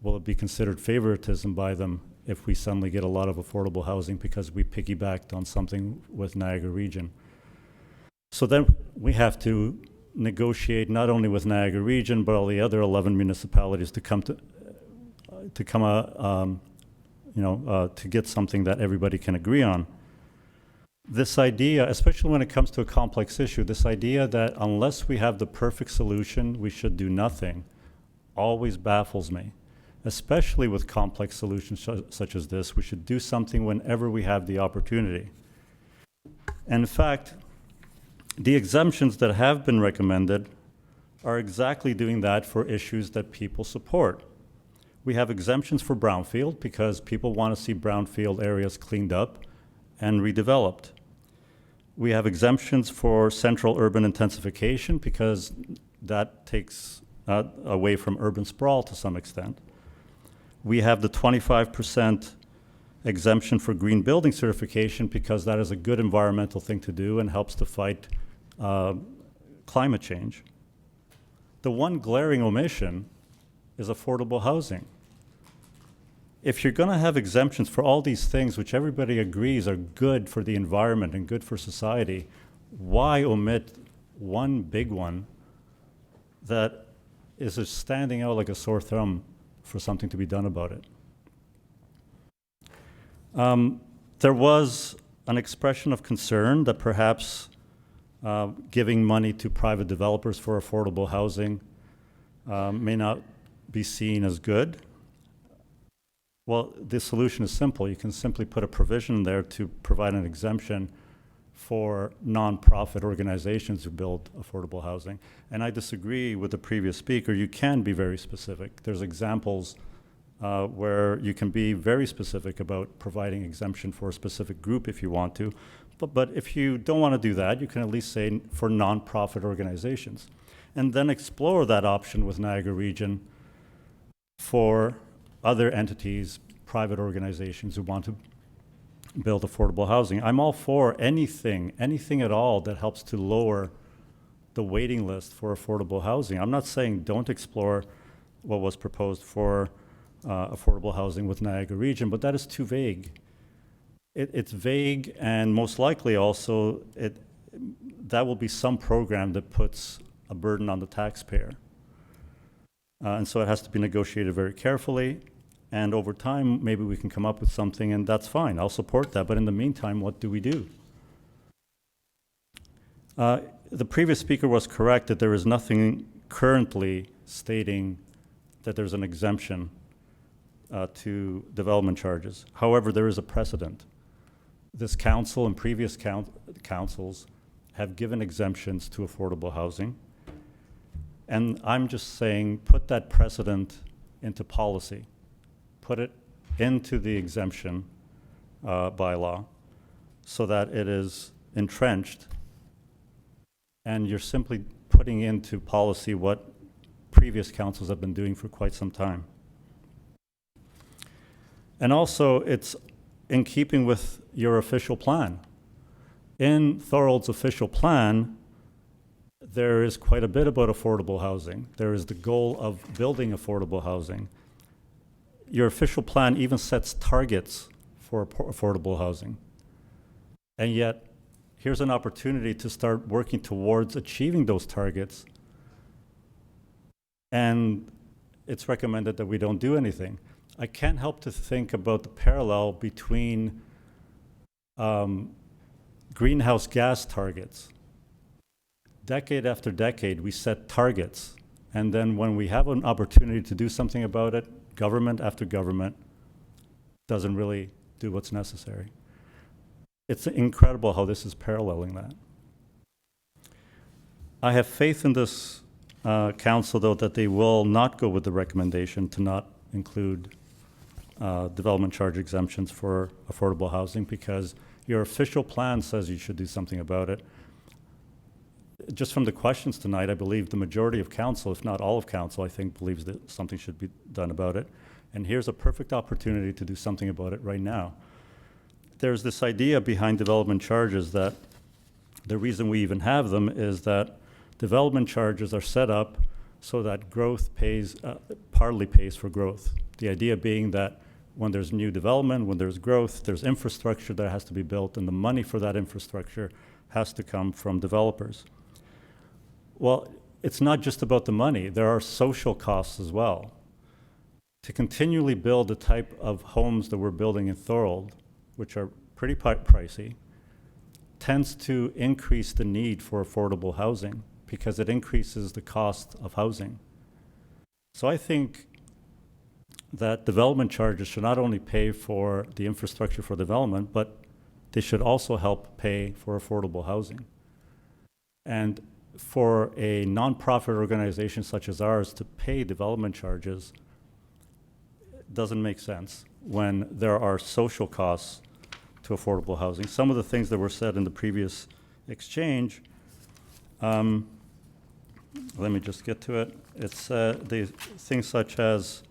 Will it be considered favoritism by them if we suddenly get a lot of affordable housing because we piggybacked on something with Niagara Region? So then we have to negotiate not only with Niagara Region, but all the other 11 municipalities to get something that everybody can agree on. This idea, especially when it comes to a complex issue, this idea that unless we have the perfect solution, we should do nothing, always baffles me. Especially with complex solutions such as this, we should do something whenever we have the opportunity. And in fact, the exemptions that have been recommended are exactly doing that for issues that people support. We have exemptions for brownfield because people want to see brownfield areas cleaned up and redeveloped. We have exemptions for central urban intensification because that takes away from urban sprawl to some extent. We have the 25% exemption for green building certification because that is a good environmental thing to do and helps to fight climate change. The one glaring omission is affordable housing. If you're going to have exemptions for all these things, which everybody agrees are good for the environment and good for society, why omit one big one that is just standing out like a sore thumb for something to be done about it? There was an expression of concern that perhaps giving money to private developers for affordable housing may not be seen as good. Well, the solution is simple. You can simply put a provision there to provide an exemption for nonprofit organizations who build affordable housing. And I disagree with the previous speaker. You can be very specific. There's examples where you can be very specific about providing exemption for a specific group if you want to. But if you don't want to do that, you can at least say for nonprofit organizations. And then explore that option with Niagara Region for other entities, private organizations who want to build affordable housing. I'm all for anything at all that helps to lower the waiting list for affordable housing. I'm not saying don't explore what was proposed for affordable housing with Niagara Region, but that is too vague. It's vague, and most likely also that will be some program that puts a burden on the taxpayer. And so it has to be negotiated very carefully. And over time, maybe we can come up with something, and that's fine. I'll support that. But in the meantime, what do we do? The previous speaker was correct that there is nothing currently stating that there's an exemption to development charges. However, there is a precedent. This council and previous councils have given exemptions to affordable housing. And I'm just saying, put that precedent into policy. Put it into the exemption bylaw so that it is entrenched, and you're simply putting into policy what previous councils have been doing for quite some time. And also, it's in keeping with your official plan. In Thorold's official plan, there is quite a bit about affordable housing. There is the goal of building affordable housing. Your official plan even sets targets for affordable housing. And yet, here's an opportunity to start working towards achieving those targets. And it's recommended that we don't do anything. I can't help to think about the parallel between greenhouse gas targets. Decade after decade, we set targets. And then when we have an opportunity to do something about it, government after government doesn't really do what's necessary. It's incredible how this is paralleling that. I have faith in this council, though, that they will not go with the recommendation to not include development charge exemptions for affordable housing, because your official plan says you should do something about it. Just from the questions tonight, I believe the majority of council, if not all of council, I think believes that something should be done about it. And here's a perfect opportunity to do something about it right now. There's this idea behind development charges that the reason we even have them is that development charges are set up so that growth pays, partly pays for growth. The idea being that when there's new development, when there's growth, there's infrastructure that has to be built, and the money for that infrastructure has to come from developers. Well, it's not just about the money. There are social costs as well. To continually build the type of homes that we're building in Thorold, which are pretty pricey, tends to increase the need for affordable housing because it increases the cost of housing. So I think that development charges should not only pay for the infrastructure for development, but they should also help pay for affordable housing. And for a nonprofit organization such as ours to pay development charges doesn't make sense when there are social costs to affordable housing. Some of the things that were said in the previous exchange, let me just get to it. It's the things such as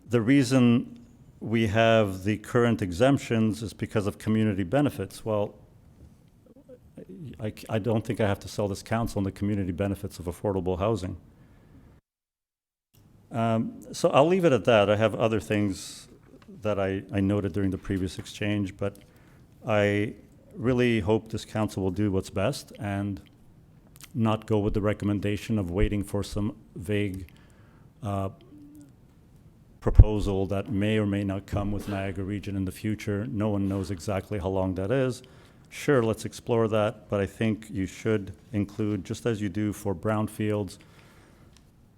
the reason we have the current exemptions is because of community benefits. Well, I don't think I have to sell this council on the community benefits of affordable housing. So I'll leave it at that. I have other things that I noted during the previous exchange, but I really hope this council will do what's best and not go with the recommendation of waiting for some vague proposal that may or may not come with Niagara Region in the future. No one knows exactly how long that is. Sure, let's explore that, but I think you should include, just as you do for brownfields,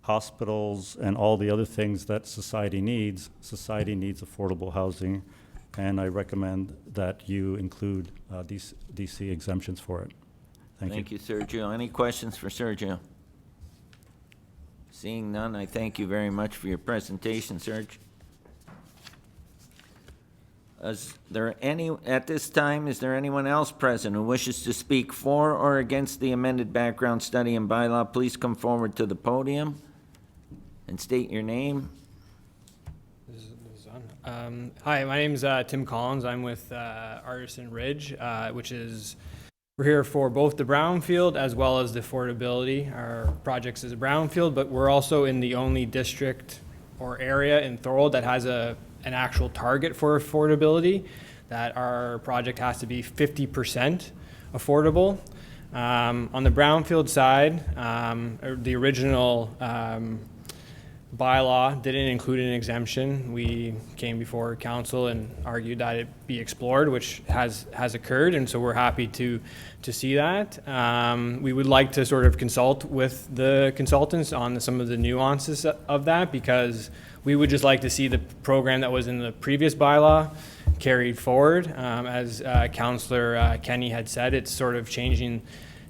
hospitals, and all the other things that society needs affordable housing, and I recommend that you include DC exemptions for it. Thank you. Thank you, Sergio. Any questions for Sergio? Seeing none, I thank you very much for your presentation, Serge. At this time, is there anyone else present who wishes to speak for or against the amended background study and bylaw? Please come forward to the podium and state your name. This is on. Hi, my name's Tim Collins. I'm with Artisan Ridge, which is, we're here for both the brownfield as well as the affordability. Our projects is a brownfield, but we're also in the only district or area in Thorold that has an actual target for affordability, that our project has to be 50% affordable. On the brownfield side, the original bylaw didn't include an exemption. We came before council and argued that it be explored, which has occurred, and so we're happy to see that. We would like to sort of consult with the consultants on some of the nuances of that, because we would just like to see the program that was in the previous bylaw carried forward. As Councillor Kenny had said, it's sort of changing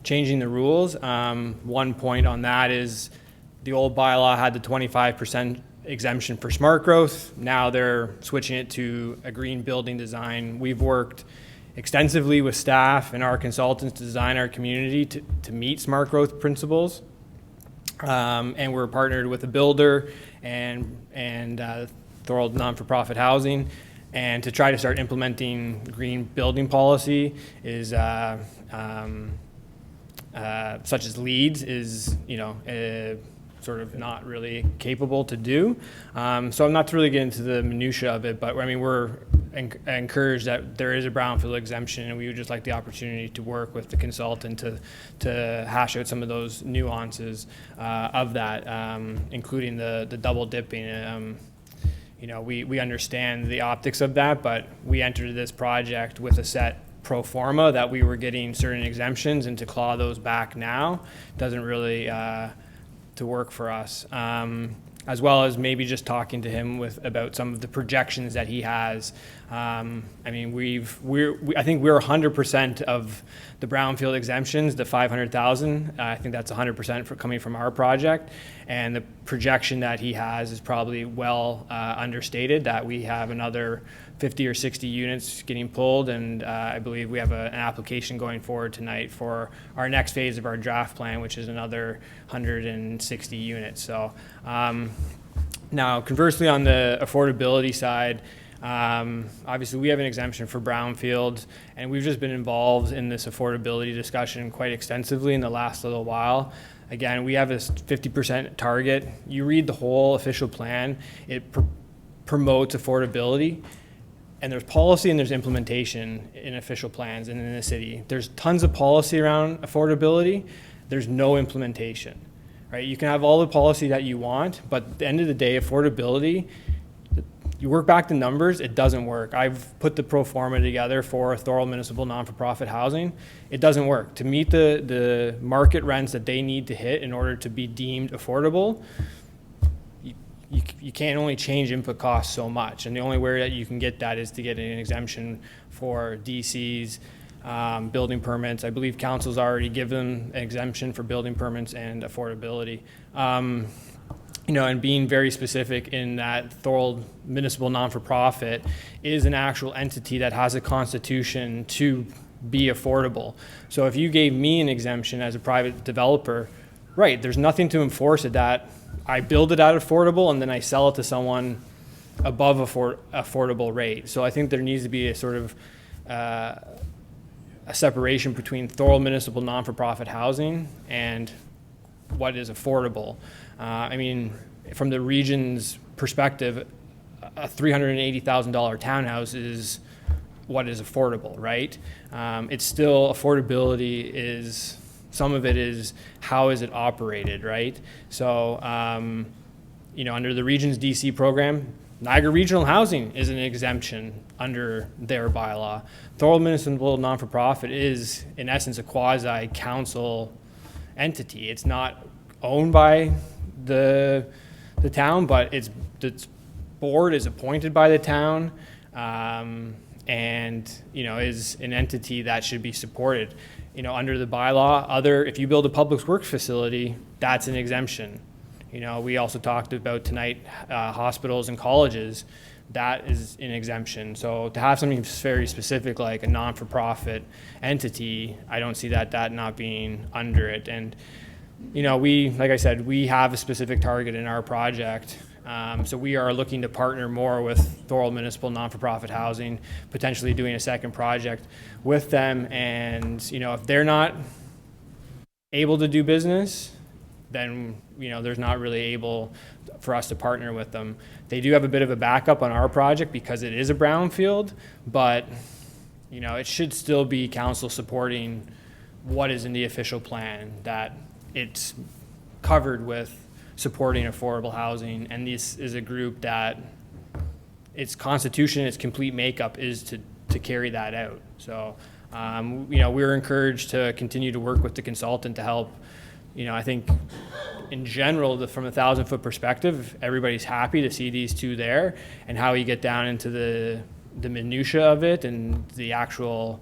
the rules. One point on that is the old bylaw had the 25% exemption for smart growth. Now they're switching it to a green building design. We've worked extensively with staff and our consultants to design our community to meet smart growth principles. And we're partnered with a builder and Thorold non-for-profit housing, and to try to start implementing green building policy is such as LEEDs is, sort of not really capable to do. So I'm not to really get into the minutia of it, but I mean, we're encouraged that there is a brownfield exemption, and we would just like the opportunity to work with the consultant to hash out some of those nuances of that, including the double dipping. We understand the optics of that, but we entered this project with a set pro forma that we were getting certain exemptions, and to claw those back now doesn't really to work for us, as well as maybe just talking to him about some of the projections that he has. I mean, I think we're 100% of the brownfield exemptions, the 500,000. I think that's 100% coming from our project, and the projection that he has is probably well understated, that we have another 50 or 60 units getting pulled, and I believe we have an application going forward tonight for our next phase of our draft plan, which is another 160 units. So now, conversely, on the affordability side, obviously we have an exemption for brownfields, and we've just been involved in this affordability discussion quite extensively in the last little while. Again, we have a 50% target. You read the whole official plan, it promotes affordability. And there's policy and there's implementation in official plans and in the city. There's tons of policy around affordability. There's no implementation, right? You can have all the policy that you want, but at the end of the day, affordability, you work back the numbers, it doesn't work. I've put the pro forma together for Thorold Municipal Non-for-Profit Housing. It doesn't work. To meet the market rents that they need to hit in order to be deemed affordable, you can't only change input costs so much, and the only way that you can get that is to get an exemption for DCs, building permits. I believe council's already given an exemption for building permits and affordability. and being very specific in that Thorold Municipal Non-for-Profit is an actual entity that has a constitution to be affordable. So if you gave me an exemption as a private developer, right, there's nothing to enforce it that I build it at affordable and then I sell it to someone above affordable rate. So I think there needs to be a sort of a separation between Thorold Municipal Non-for-Profit housing and what is affordable. I mean, from the region's perspective, a $380,000 townhouse is what is affordable, right? It's still, affordability is, some of it is how is it operated, right? So, under the region's DC program, Niagara Regional Housing is an exemption under their bylaw. Thorold Municipal Non-for-Profit is, in essence, a quasi-council entity. It's not owned by the town, but its board is appointed by the town, and is an entity that should be supported. Under the bylaw, if you build a public works facility, that's an exemption. We also talked about tonight hospitals and colleges. That is an exemption. So to have something very specific like a non-for-profit entity, I don't see that not being under it. And like I said, we have a specific target in our project. So we are looking to partner more with Thorold Municipal Non-for-Profit Housing, potentially doing a second project with them. And, if they're not able to do business, then, there's not really able for us to partner with them. They do have a bit of a backup on our project because it is a brownfield, but, it should still be council supporting what is in the official plan, that it's covered with supporting affordable housing, and this is a group that its constitution, its complete makeup is to carry that out. So, we're encouraged to continue to work with the consultant to help. I think in general, from a 1,000-foot perspective, everybody's happy to see these two there, and how you get down into the minutia of it and the actual,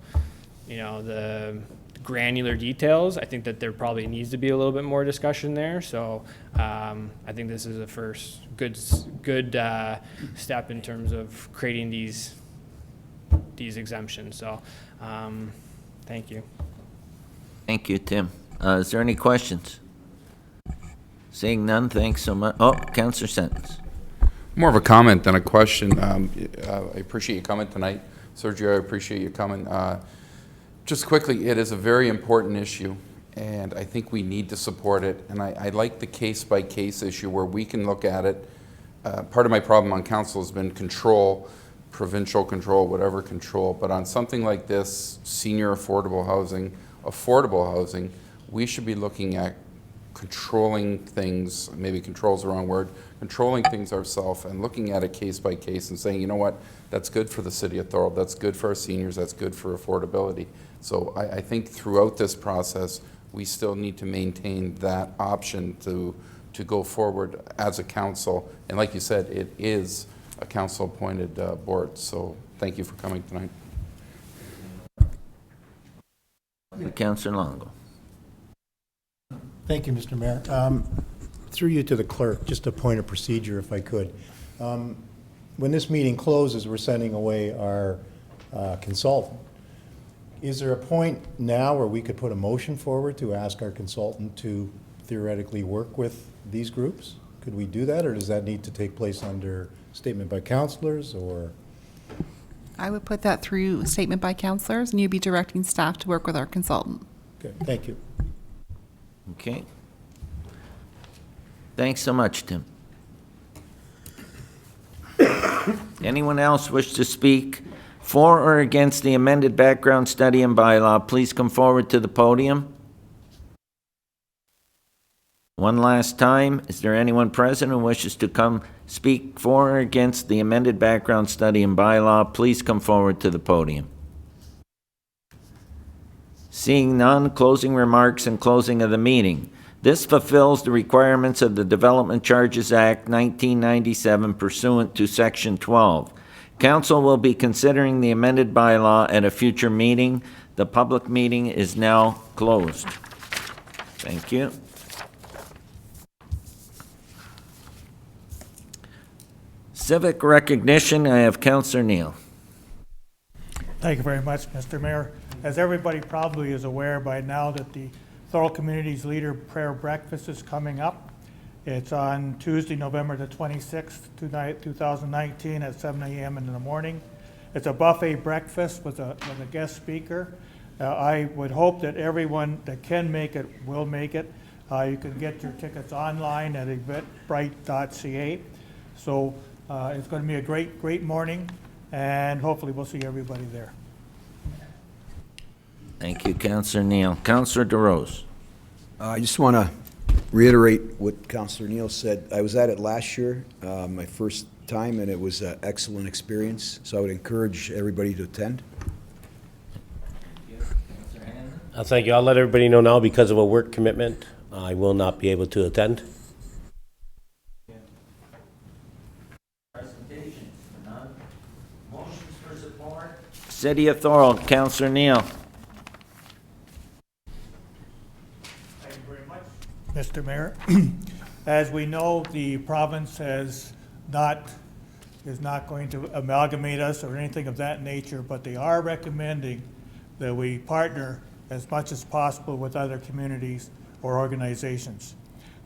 the granular details. I think that there probably needs to be a little bit more discussion there. So I think this is a first good step in terms of creating these exemptions. So thank you. Thank you, Tim. Is there any questions? Seeing none, thanks so much. Oh, Councillor Sentence. More of a comment than a question. I appreciate your comment tonight. Sergio, I appreciate you coming. Just quickly, it is a very important issue, and I think we need to support it. And I like the case-by-case issue where we can look at it. Part of my problem on council has been control, provincial control, whatever control. But on something like this, senior affordable housing, we should be looking at controlling things, maybe control is the wrong word, controlling things ourselves and looking at it case by case and saying, you know what, that's good for the city of Thorold, that's good for our seniors, that's good for affordability. So I think throughout this process, we still need to maintain that option to go forward as a council. And like you said, it is a council-appointed board. So thank you for coming tonight. Councillor Longo. Thank you, Mr. Mayor. Through you to the clerk, just a point of procedure, if I could. When this meeting closes, we're sending away our consultant. Is there a point now where we could put a motion forward to ask our consultant to theoretically work with these groups? Could we do that, or does that need to take place under statement by councillors, or? I would put that through statement by councillors, and you'd be directing staff to work with our consultant. Okay, thank you. Okay. Thanks so much, Tim. Anyone else wish to speak for or against the amended background study and bylaw? Please come forward to the podium. One last time, is there anyone present who wishes to come speak for or against the amended background study and bylaw? Please come forward to the podium. Seeing none, closing remarks and closing of the meeting. This fulfills the requirements of the Development Charges Act 1997 pursuant to Section 12. Council will be considering the amended bylaw at a future meeting. The public meeting is now closed. Thank you. Civic recognition, I have Councillor Neal. Thank you very much, Mr. Mayor. As everybody probably is aware by now that the Thorold Community's Leader Prayer Breakfast is coming up. It's on Tuesday, November the 26th, 2019 at 7 a.m. in the morning. It's a buffet breakfast with a guest speaker. I would hope that everyone that can make it will make it. You can get your tickets online at eventbrite.ca. So it's going to be a great morning, and hopefully we'll see everybody there. Thank you, Councillor Neal. Councillor DeRose. I just want to reiterate what Councillor Neal said. I was at it last year, my first time, and it was an excellent experience. So I would encourage everybody to attend. Thank you. I'll let everybody know now because of a work commitment, I will not be able to attend. Presentation, none. Motions for support. City of Thorold, Councillor Neal. Thank you very much, Mr. Mayor. As we know, the province is not going to amalgamate us or anything of that nature, but they are recommending that we partner as much as possible with other communities or organizations.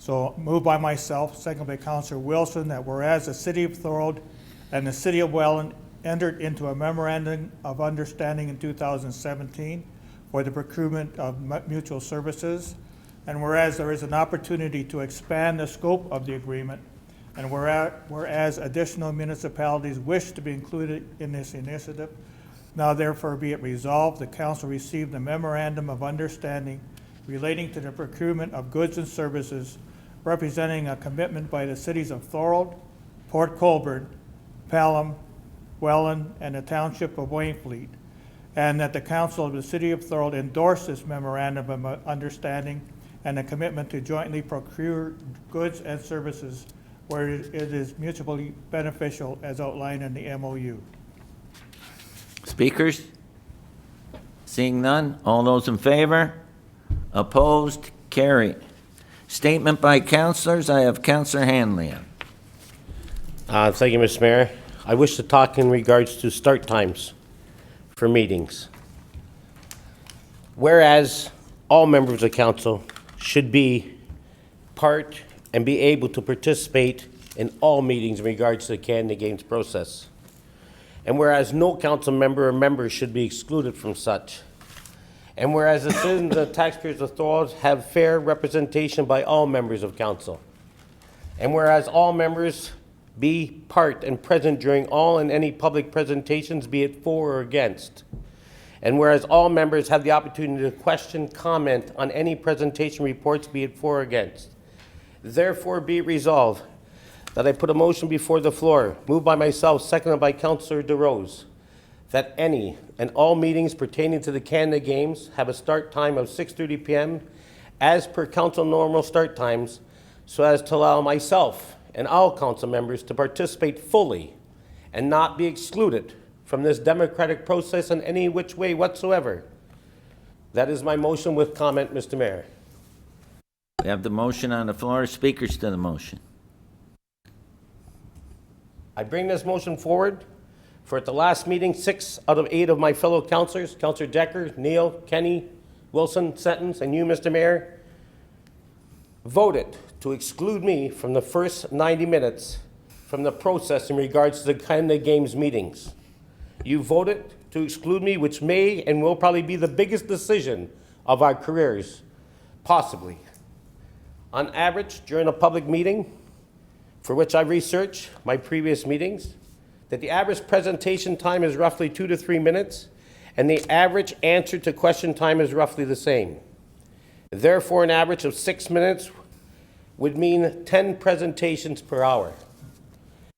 So moved by myself, second by Councillor Wilson, that whereas the City of Thorold and the City of Welland entered into a memorandum of understanding in 2017 for the procurement of mutual services, and whereas there is an opportunity to expand the scope of the agreement, and whereas additional municipalities wish to be included in this initiative, now therefore be it resolved, the council received a memorandum of understanding relating to the procurement of goods and services representing a commitment by the cities of Thorold, Port Colborne, Pelham, Welland, and the Township of Wainfleet, and that the council of the City of Thorold endorse this memorandum of understanding and a commitment to jointly procure goods and services where it is mutually beneficial as outlined in the MOU. Speakers? Seeing none, all those in favor? Opposed? Carried. Statement by councillors, I have Councillor Hanlon. Thank you, Mr. Mayor. I wish to talk in regards to start times for meetings. Whereas all members of council should be part and be able to participate in all meetings in regards to the Canada Games process. And whereas no council member or member should be excluded from such. And whereas the citizens and taxpayers of Thorold have fair representation by all members of council. And whereas all members be part and present during all and any public presentations, be it for or against. And whereas all members have the opportunity to question, comment on any presentation reports, be it for or against. Therefore be resolved that I put a motion before the floor, moved by myself, seconded by Councillor DeRose, that any and all meetings pertaining to the Canada Games have a start time of 6:30 p.m. as per council normal start times, so as to allow myself and all council members to participate fully and not be excluded from this democratic process in any which way whatsoever. That is my motion with comment, Mr. Mayor. We have the motion on the floor. Speakers to the motion. I bring this motion forward for at the last meeting, 6 out of 8 of my fellow councillors, Councillor Decker, Neal, Kenny, Wilson, Sentence, and you, Mr. Mayor, voted to exclude me from the first 90 minutes from the process in regards to the Canada Games meetings. You voted to exclude me, which may and will probably be the biggest decision of our careers, possibly. On average, during a public meeting, for which I researched my previous meetings, that the average presentation time is roughly 2 to 3 minutes, and the average answer to question time is roughly the same. Therefore, an average of 6 minutes would mean 10 presentations per hour.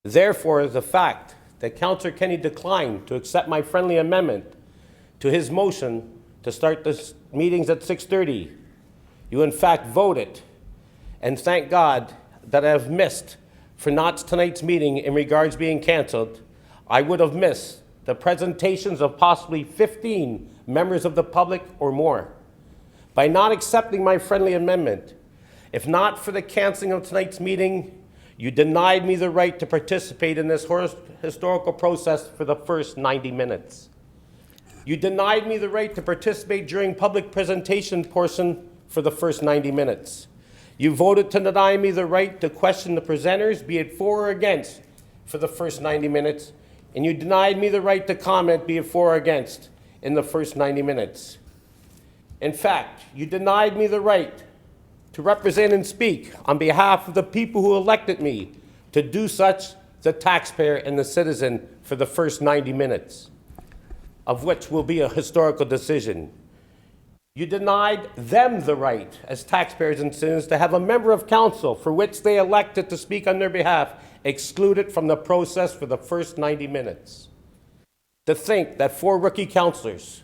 Therefore, the fact that Councillor Kenny declined to accept my friendly amendment to his motion to start the meetings at 6:30, you in fact voted, and thank God that I have missed for not tonight's meeting in regards being canceled. I would have missed the presentations of possibly 15 members of the public or more. By not accepting my friendly amendment, if not for the canceling of tonight's meeting, You denied me the right to participate in this historical process for the first 90 minutes. You denied me the right to participate during public presentation portion for the first 90 minutes. You voted to deny me the right to question the presenters, be it for or against, for the first 90 minutes. And you denied me the right to comment, be it for or against, in the first 90 minutes. In fact, you denied me the right to represent and speak on behalf of the people who elected me to do such, the taxpayer and the citizen, for the first 90 minutes, of which will be a historical decision. You denied them the right, as taxpayers and citizens, to have a member of council for which they elected to speak on their behalf excluded from the process for the first 90 minutes. To think that 4 rookie councillors,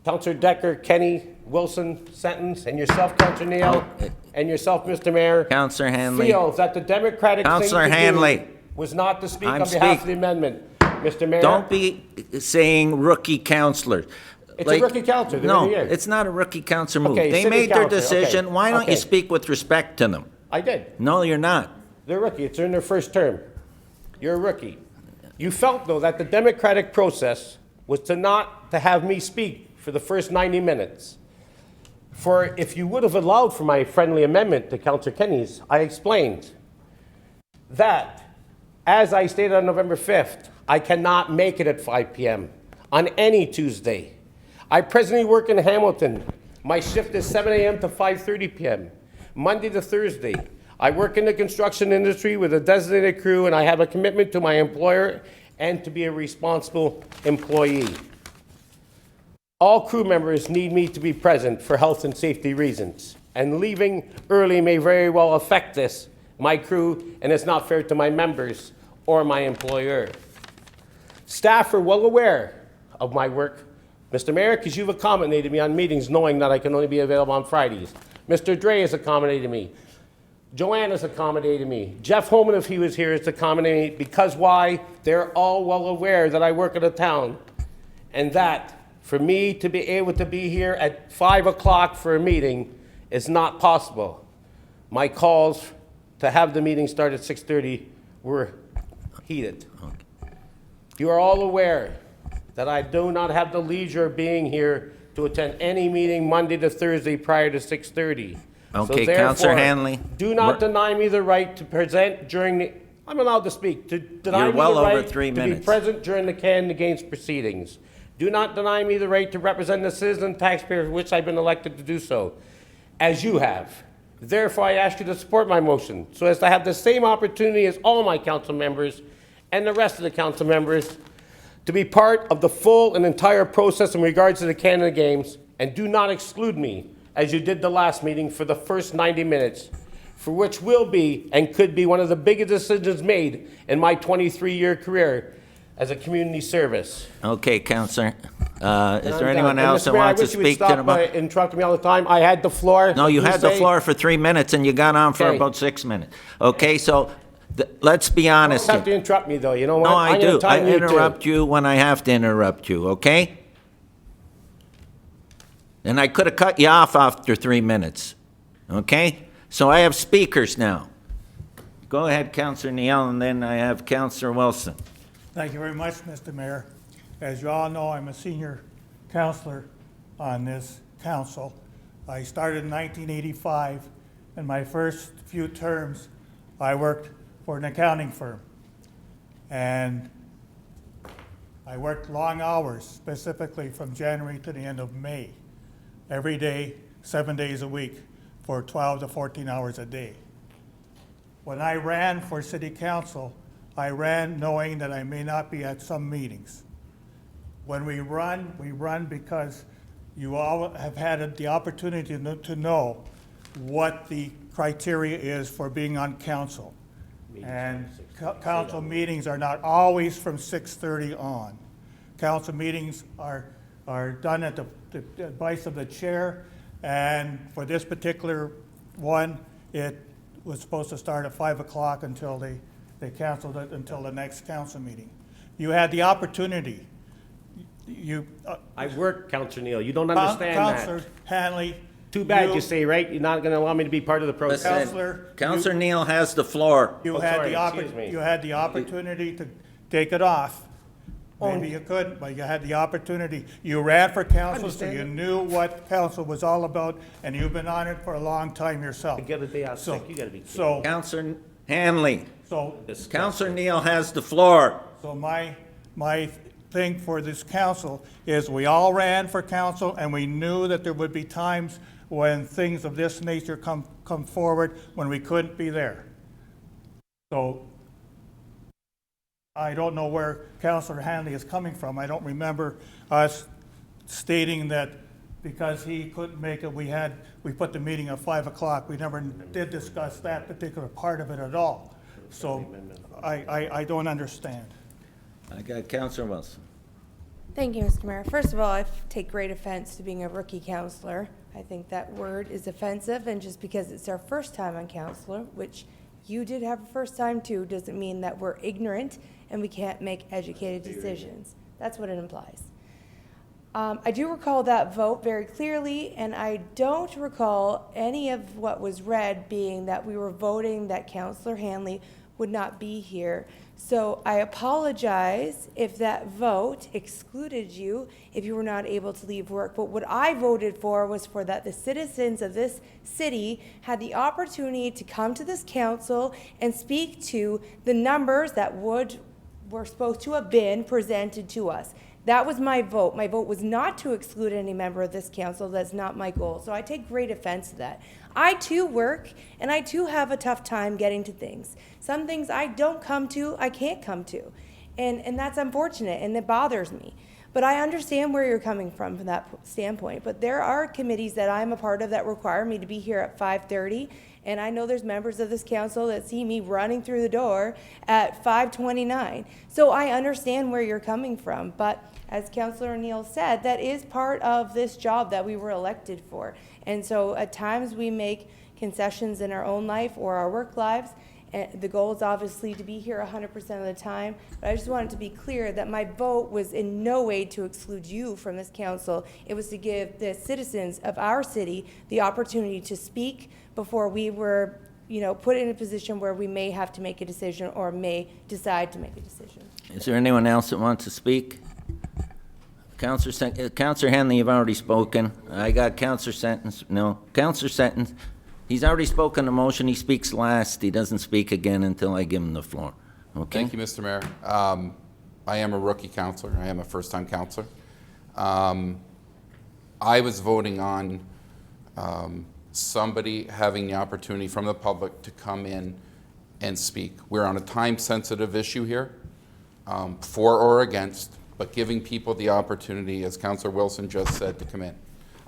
Councillor Decker, Kenny, Wilson, Sentence, and yourself, Councillor Neal, and yourself, Mr. Mayor, Councillor Hanley. feels that the democratic Councillor thing to Hanley. do was not to speak I'm on behalf of speaking. the amendment. Mr. Mayor. Don't be saying rookie counselors. It's a rookie councillor. They're No, in here. it's not a rookie counselor move. Okay, They city made their councillor, decision. okay. Why don't you Okay. speak with respect to them? I did. No, you're not. They're rookie. It's in their first term. You're a rookie. You felt, though, that the democratic process was to have me speak for the first 90 minutes. For if you would have allowed for my friendly amendment to Councillor Kenny's, I explained that, as I stated on November 5th, I cannot make it at 5 p.m. on any Tuesday. I presently work in Hamilton. My shift is 7 a.m. to 5:30 p.m. Monday to Thursday. I work in the construction industry with a designated crew, and I have a commitment to my employer and to be a responsible employee. All crew members need me to be present for health and safety reasons, and leaving early may very well affect my crew, and it's not fair to my members or my employer. Staff are well aware of my work, Mr. Mayor, because you've accommodated me on meetings knowing that I can only be available on Fridays. Mr. Dre has accommodated me. Joanne has accommodated me. Jeff Holman, if he was here, has accommodated me. Because why? They're all well aware that I work at a town, and that for me to be able to be here at 5 o'clock for a meeting is not possible. My calls to have the meeting start at 6:30 were heated. You are all aware that I do not have the leisure of being here to attend any meeting Monday to Thursday prior to 6:30. Okay, so Councillor therefore, Hanley. do not deny me the right to present during the, I'm allowed to speak, to deny You're me well the over right 3 to minutes. be present during the can and against proceedings. Do not deny me the right to represent the citizen taxpayer for which I've been elected to do so, as you have. Therefore, I ask you to support my motion so as to have the same opportunity as all my council members and the rest of the council members to be part of the full and entire process in regards to the Canada Games, and do not exclude me, as you did the last meeting, for the first 90 minutes, for which will be and could be one of the biggest decisions made in my 23-year career as a community service. Okay, Councillor. Is And there I'm anyone done. And else Mr. that Mayor, wants I to wish you would speak to stop them? by interrupting me all the time. I had the floor. No, you Like had the say. floor for 3 minutes and you got on for Okay. about 6 minutes. Okay, so let's be You honest don't have here. to interrupt me, though. You know what? No, I I'm gonna do. I time you, too. interrupt you when I have to interrupt you, okay? And I could have cut you off after 3 minutes, okay? So I have speakers now. Go ahead, Councillor Neal, and then I have Councillor Wilson. Thank you very much, Mr. Mayor. As you all know, I'm a senior counselor on this council. I started in 1985. In my first few terms, I worked for an accounting firm. And I worked long hours, specifically from January to the end of May. Every day, 7 days a week, for 12 to 14 hours a day. When I ran for city council, I ran knowing that I may not be at some meetings. When we run because you all have had the opportunity to know what the criteria is for being on council. And council meetings are not always from 6:30 on. Council meetings are done at the advice of the chair, and for this particular one, it was supposed to start at 5 o'clock until they canceled it until the next council meeting. You had the opportunity. I work, Councillor Neal. You don't understand that. Councillor Hanley, Too bad, you say, right? You're not gonna allow me to be part of the process. Counselor, Counselor Neal has the floor. You Oh, had sorry, the excuse me. you had the opportunity to take it off. Oh. Maybe you couldn't, but you had the opportunity. You ran for council, so you Understand. knew what council was all about, and you've been on it for a long time yourself. I get a day off So- sick, you gotta be kidding. So, Counselor Hanley. so, Counselor Neal has the floor. so my thing for this council is we all ran for council, and we knew that there would be times when things of this nature come forward, when we couldn't be there. So, I don't know where Councillor Hanley is coming from. I don't remember us stating that because he couldn't make it, we put the meeting at 5 o'clock. We never did discuss that particular part of it at all. So I don't understand. I got Counselor Wilson. Thank you, Mr. Mayor. First of all, I take great offense to being a rookie counselor. I think that word is offensive, and just because it's our first time on council, which you did have a first time too, doesn't mean that we're ignorant and we can't make educated decisions. That's what it implies. I do recall that vote very clearly, and I don't recall any of what was read being that we were voting that Councillor Hanley would not be here. So I apologize if that vote excluded you, if you were not able to leave work. But what I voted for was for that the citizens of this city had the opportunity to come to this council and speak to the numbers that were supposed to have been presented to us. That was my vote. My vote was not to exclude any member of this council. That's not my goal. So I take great offense to that. I too work, and I too have a tough time getting to things. Some things I don't come to, I can't come to. And that's unfortunate, and it bothers me. But I understand where you're coming from that standpoint. But there are committees that I'm a part of that require me to be here at 5:30. And I know there's members of this council that see me running through the door at 5:29. So I understand where you're coming from. But as Councillor Neal said, that is part of this job that we were elected for. And so at times we make concessions in our own life or our work lives. And the goal is obviously to be here 100% of the time. But I just wanted to be clear that my vote was in no way to exclude you from this council. It was to give the citizens of our city the opportunity to speak before we were, put in a position where we may have to make a decision or may decide to make a decision. Is there anyone else that wants to speak? Counselor Henley, you've already spoken. I got Counselor Sentence. No. Counselor Sentence. He's already spoken the motion. He speaks last. He doesn't speak again until I give him the floor. Okay? Thank you, Mr. Mayor. I am a rookie counselor. I am a first-time counselor. I was voting on somebody having the opportunity from the public to come in and speak. We're on a time-sensitive issue here, for or against, but giving people the opportunity, as Councillor Wilson just said, to come in.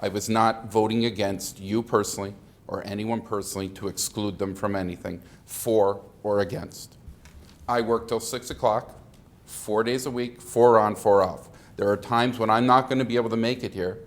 I was not voting against you personally or anyone personally to exclude them from anything, for or against. I work till 6 o'clock, 4 days a week, 4 on, 4 off. There are times when I'm not going to be able to make it here,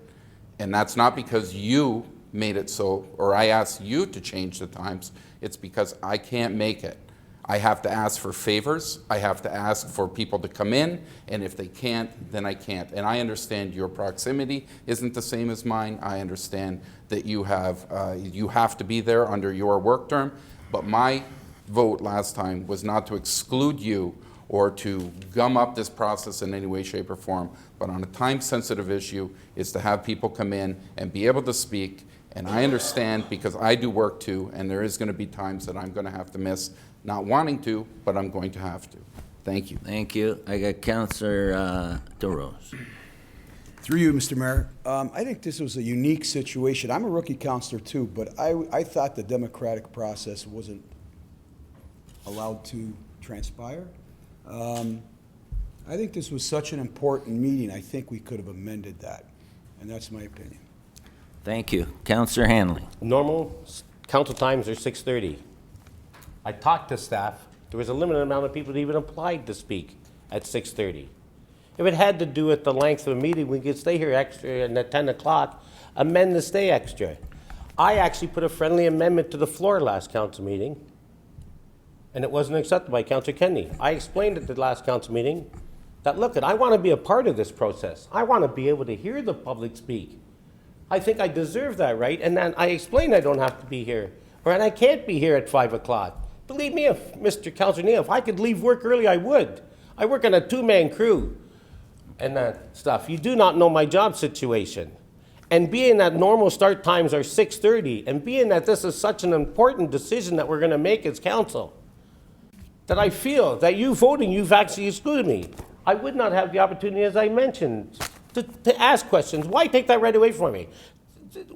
and that's not because you made it so, or I asked you to change the times. It's because I can't make it. I have to ask for favors. I have to ask for people to come in, and if they can't, then I can't. And I understand your proximity isn't the same as mine. I understand that you have to be there under your work term, but my vote last time was not to exclude you or to gum up this process in any way, shape, or form, but on a time-sensitive issue is to have people come in and be able to speak. And I understand, because I do work too, and there is going to be times that I'm going to have to miss, not wanting to, but I'm going to have to. Thank you. Thank you. I got Counselor Thorold. Through you, Mr. Mayor, I think this was a unique situation. I'm a rookie counselor too, but I thought the democratic process wasn't allowed to transpire. I think this was such an important meeting, I think we could have amended that, and that's my opinion. Thank you. Counselor Hanley. Normal council times are 6:30. I talked to staff. There was a limited amount of people that even applied to speak at 6:30. If it had to do with the length of a meeting, we could stay here extra, and at 10 o'clock, amend the stay extra. I actually put a friendly amendment to the floor last council meeting, and it wasn't accepted by Councillor Kennedy. I explained at the last council meeting that, look, I want to be a part of this process. I want to be able to hear the public speak. I think I deserve that right, and then I explained I don't have to be here, and I can't be here at 5 o'clock. Believe me, if Mr. Counselor Neal, if I could leave work early, I would. I work on a two-man crew and that stuff. You do not know my job situation. And being that normal start times are 6:30, and being that this is such an important decision that we're going to make as council, that I feel that you voting, you've actually excluded me. I would not have the opportunity, as I mentioned, to ask questions. Why take that right away from me?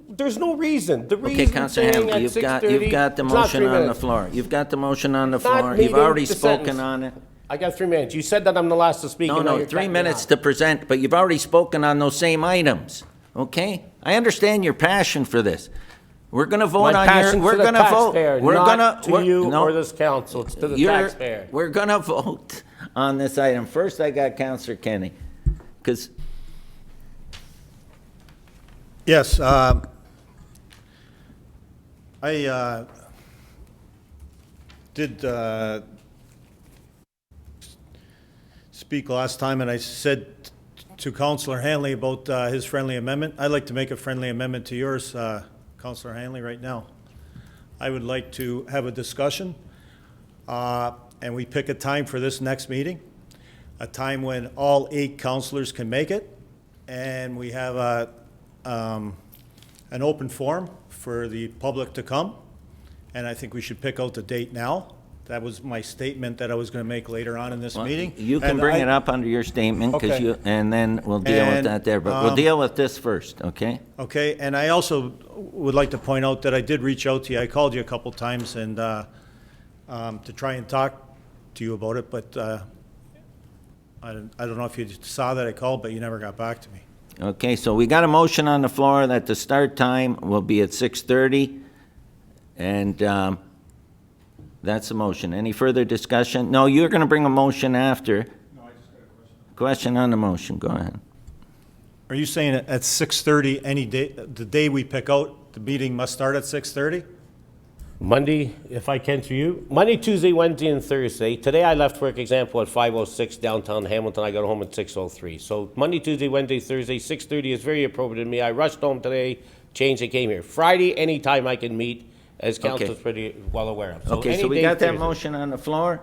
There's no reason. The Okay, reason Councilor saying Hamlin, at you've 6:30. got the it's not motion 3 on the minutes. floor. You've got the motion on the It's not floor. You've meeting already the spoken sentence. on it. I got 3 minutes. You said that I'm the last to speak. No, and now no, you're 3 cutting me minutes off. to present, but you've already spoken on those same items, okay? I understand your passion for this. We're gonna vote My on passion we're to the gonna vote. taxpayer, We're not gonna, to we're- you no, or this council. It's to the you're- taxpayer. We're gonna vote on this item. First, I got Counselor Kenny, because Yes, I did speak last time, and I said to Councillor Hanley about his friendly amendment. I'd like to make a friendly amendment to yours, Councillor Hanley, right now. I would like to have a discussion, and we pick a time for this next meeting, a time when all 8 councillors can make it, and we have an open forum for the public to come, and I think we should pick out the date now. That was my statement that I was going to make later on in this meeting. you can And bring I- it up under your statement, Okay. and then we'll deal with And, that there. But we'll deal with this first, okay? Okay, and I also would like to point out that I did reach out to you. I called you a couple times and to try and talk to you about it, but I don't know if you saw that I called, but you never got back to me. Okay, so we got a motion on the floor that the start time will be at 6:30, and that's the motion. Any further discussion? No, you're going to bring a motion after. No, I just got a question. Question on the motion, go ahead. Are you saying at 6:30, any day, the day we pick out, the meeting must start at 6:30? Monday, if I can through you, Monday, Tuesday, Wednesday, and Thursday. Today I left work, example, at 5:06 downtown Hamilton. I got home at 6:03. So Monday, Tuesday, Wednesday, Thursday, 6:30 is very appropriate to me. I rushed home today, changed and came here. Friday, anytime I can meet, as council's Okay. pretty well aware of. Okay, any so we day got that Thursday. motion on the floor.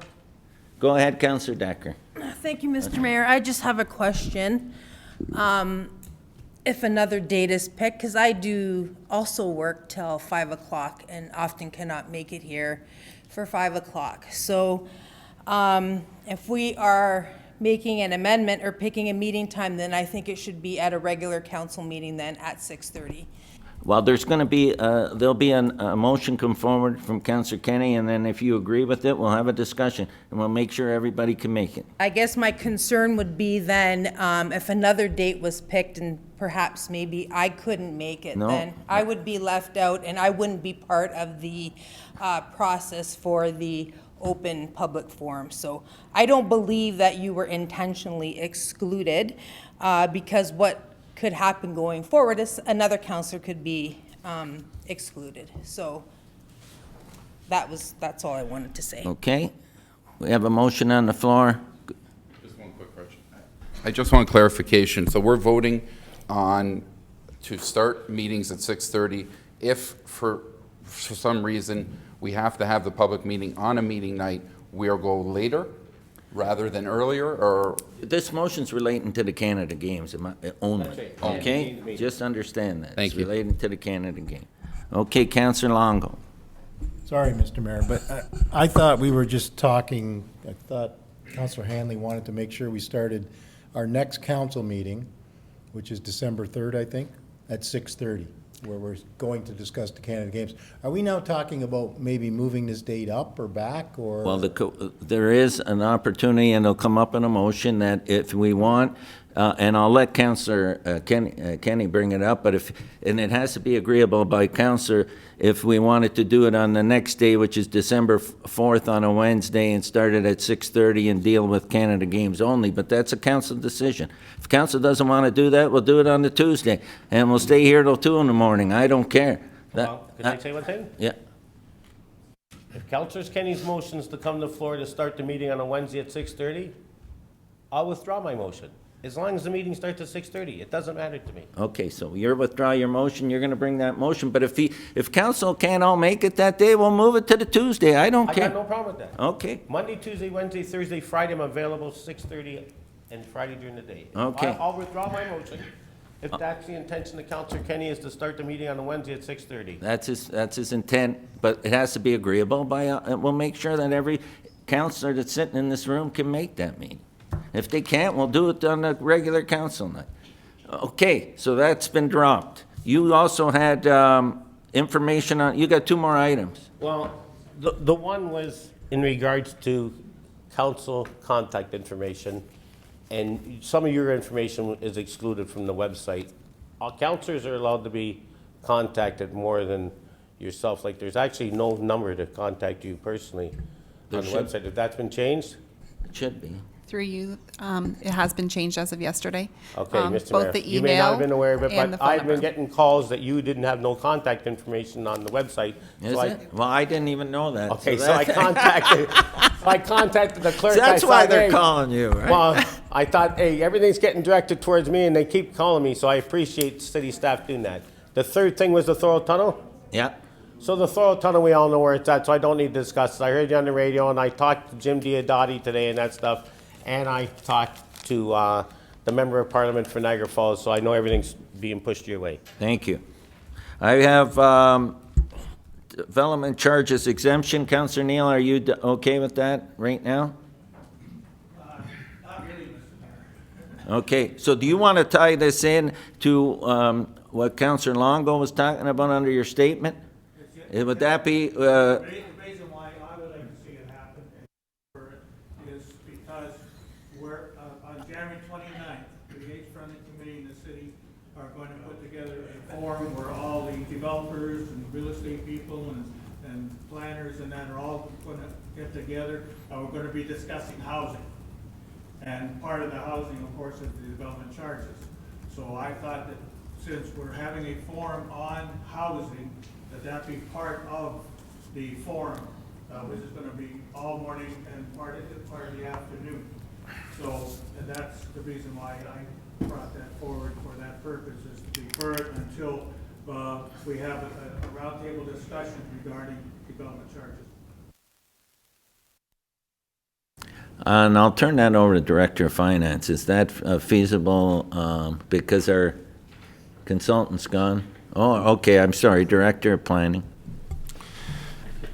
Go ahead, Counselor Decker. Thank you, Mr. Mayor. I just have a question. If another date is picked, because I do also work till 5 o'clock and often cannot make it here for 5 o'clock. So if we are making an amendment or picking a meeting time, then I think it should be at a regular council meeting then at 6:30. Well, there's going to be, there'll be a motion come forward from Counselor Kenny, and then if you agree with it, we'll have a discussion, and we'll make sure everybody can make it. I guess my concern would be then, if another date was picked and perhaps maybe I couldn't make it, No. then I would be left out and I wouldn't be part of the process for the open public forum. So I don't believe that you were intentionally excluded, because what could happen going forward is another counselor could be excluded. So that's all I wanted to say. Okay? We have a motion on the floor. Just one quick question. I just want clarification. So we're voting on to start meetings at 6:30. If for some reason we have to have the public meeting on a meeting night, we'll go later rather than earlier, or? This motion's relating to the Canada Games only, right. okay? Yeah. Just understand that. Thank you. It's relating to the Canada game. Okay, Counselor Longo. Sorry, Mr. Mayor, but I thought we were just talking, I thought Councillor Hanley wanted to make sure we started our next council meeting, which is December 3rd, I think, at 6:30, where we're going to discuss the Canada Games. Are we now talking about maybe moving this date up or back, or? Well, there is an opportunity, and it'll come up in a motion, that if we want, and I'll let Counselor Kenny bring it up, but and it has to be agreeable by Counselor, if we wanted to do it on the next day, which is December 4th on a Wednesday, and start it at 6:30 and deal with Canada Games only, but that's a council decision. If council doesn't want to do that, we'll do it on the Tuesday, and we'll stay here till 2 in the morning. I don't care. Well, can I say one thing? Yeah. If Councillor Kenny's motion is to come to the floor to start the meeting on a Wednesday at 6:30, I'll withdraw my motion. As long as the meeting starts at 6:30, it doesn't matter to me. Okay, so you're withdraw your motion, you're gonna bring that motion, but if council can't all make it that day, we'll move it to the Tuesday, I don't I care. got no problem with that. Okay, Monday, Tuesday, Wednesday, Thursday, Friday, I'm available 6:30, and Friday during the day. Okay. I'll withdraw my motion. If that's the intention of Counselor Kenny, is to start the meeting on a Wednesday at 6:30. that's his intent, but it has to be agreeable by, and we'll make sure that every counselor that's sitting in this room can make that meeting. If they can't, we'll do it on a regular council night. Okay, so that's been dropped. You also had, information on, you got two more items. Well, the one was in regards to council contact information, and some of your information is excluded from the website. All councilors are allowed to be contacted more than yourself. Like, there's actually no number to contact you personally There on the should- website. If that's been changed? It should be. Through you, it has been changed as of yesterday. Okay, Mr. Mayor. Both the You may not have email been aware of it, and the but phone I've been number. getting calls that you didn't have no contact information on the website. Is So it? Well, I didn't even know that. Okay, so I contacted the clerk. That's I why thought, they're hey, calling you, right? Well, I thought, hey, everything's getting directed towards me, and they keep calling me, so I appreciate city staff doing that. The third thing was the Thorold Tunnel. Yeah, So the Thorold Tunnel, we all know where it's at, so I don't need to discuss it. I heard you on the radio, and I talked to Jim Diodati today and that stuff, and I talked to the Member of Parliament for Niagara Falls, so I know everything's being pushed your way. thank you. I have, development charges exemption. Counselor Neal, are you okay with that right now? Not really, Mr. Mayor. Okay, so do you want to tie this in to what Counselor Longo was talking about under your statement? Would that be, The reason why I would like to see it happen is because we're, on January 29th, the H-Friendly Committee in the city are going to put together a forum where all the developers and real estate people and planners and that are all going to get together. We're going to be discussing housing. And part of the housing, of course, is the development charges. So I thought that since we're having a forum on housing, that be part of the forum, which is going to be all morning and part of the afternoon. So, and that's the reason why I brought that forward for that purpose, is to defer it until we have a roundtable discussion regarding development charges. and I'll turn that over to Director of Finance. Is that feasible because our consultant's gone? Oh, okay, I'm sorry, Director of Planning.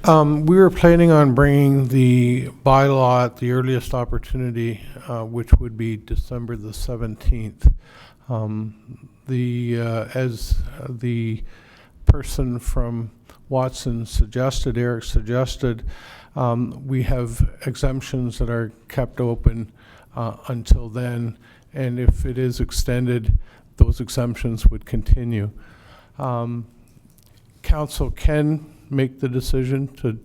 We were planning on bringing the bylaw at the earliest opportunity, which would be December the 17th. As the person from Watson suggested, Eric suggested, we have exemptions that are kept open until then, and if it is extended, those exemptions would continue. Council can make the decision to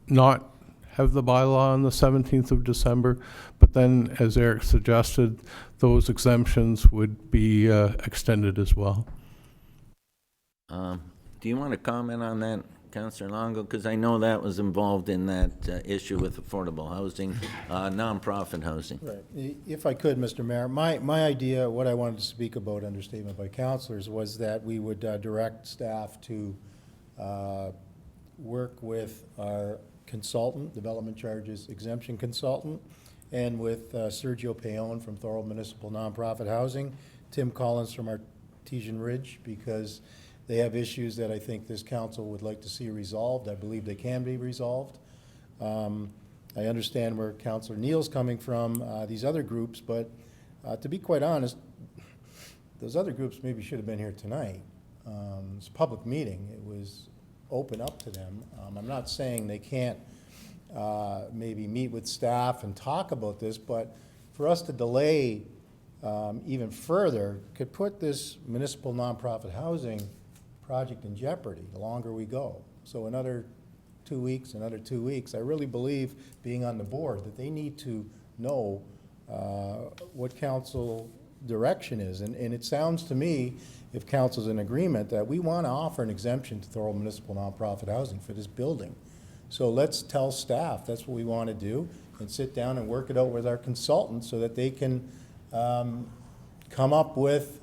not have the bylaw on the 17th of December, but then, as Eric suggested, those exemptions would be extended as well. Do you want to comment on that, Councillor Longo? Because I know that was involved in that issue with affordable housing, nonprofit housing. Right. If I could, Mr. Mayor, my idea, what I wanted to speak about under statement by councilors, was that we would direct staff to work with our consultant, development charges exemption consultant, and with Sergio Payon from Thorold Municipal Nonprofit Housing, Tim Collins from Artesian Ridge, because they have issues that I think this council would like to see resolved. I believe they can be resolved. I understand where Councillor Neal's coming from, these other groups, but to be quite honest, those other groups maybe should have been here tonight. It's a public meeting. It was open up to them. I'm not saying they can't maybe meet with staff and talk about this, but for us to delay even further could put this municipal nonprofit housing project in jeopardy the longer we go. So another 2 weeks, another 2 weeks. I really believe, being on the board, that they need to know what council direction is. And it sounds to me, if council's in agreement, that we want to offer an exemption to Thorold Municipal Nonprofit Housing for this building. So let's tell staff that's what we want to do, and sit down and work it out with our consultants so that they can come up with,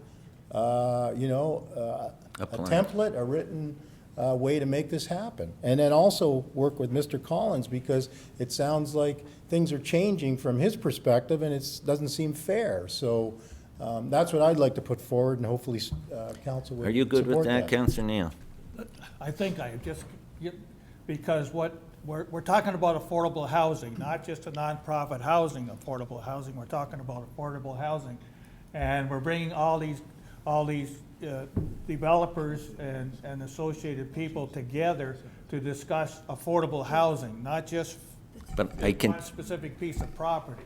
a plan. template, a written way to make this happen. And then also work with Mr. Collins, because it sounds like things are changing from his perspective, and it doesn't seem fair. So that's what I'd like to put forward, and hopefully council would Are you good with support that, Councillor Neal? I think because we're talking about affordable housing, not just a nonprofit housing, affordable housing. We're talking about affordable housing. And we're bringing all these developers and associated people together to discuss affordable housing, not just But I can, one specific piece of property.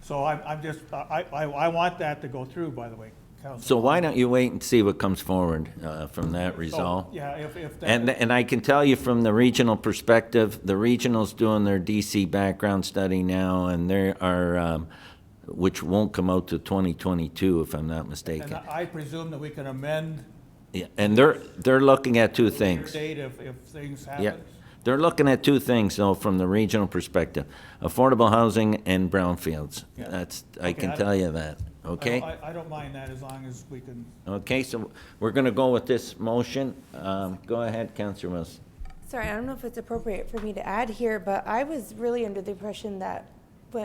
So I want that to go through, by the way, Council. so why don't you wait and see what comes forward from that result? Yeah, if that. And I can tell you from the regional perspective, the regional's doing their DC background study now, and they are, which won't come out to 2022, if I'm not And mistaken. I presume that we can amend Yeah, and they're looking at two your things. date if things Yeah, happen. they're looking at two things, though, from the regional perspective: affordable housing and brownfields. Yeah. That's, I Okay, can tell you that. Okay. I don't mind that as long as we can. Okay, so we're going to go with this motion. Go ahead, Councillor Wilson. Sorry, I don't know if it's appropriate for me to add here, but I was really under the impression that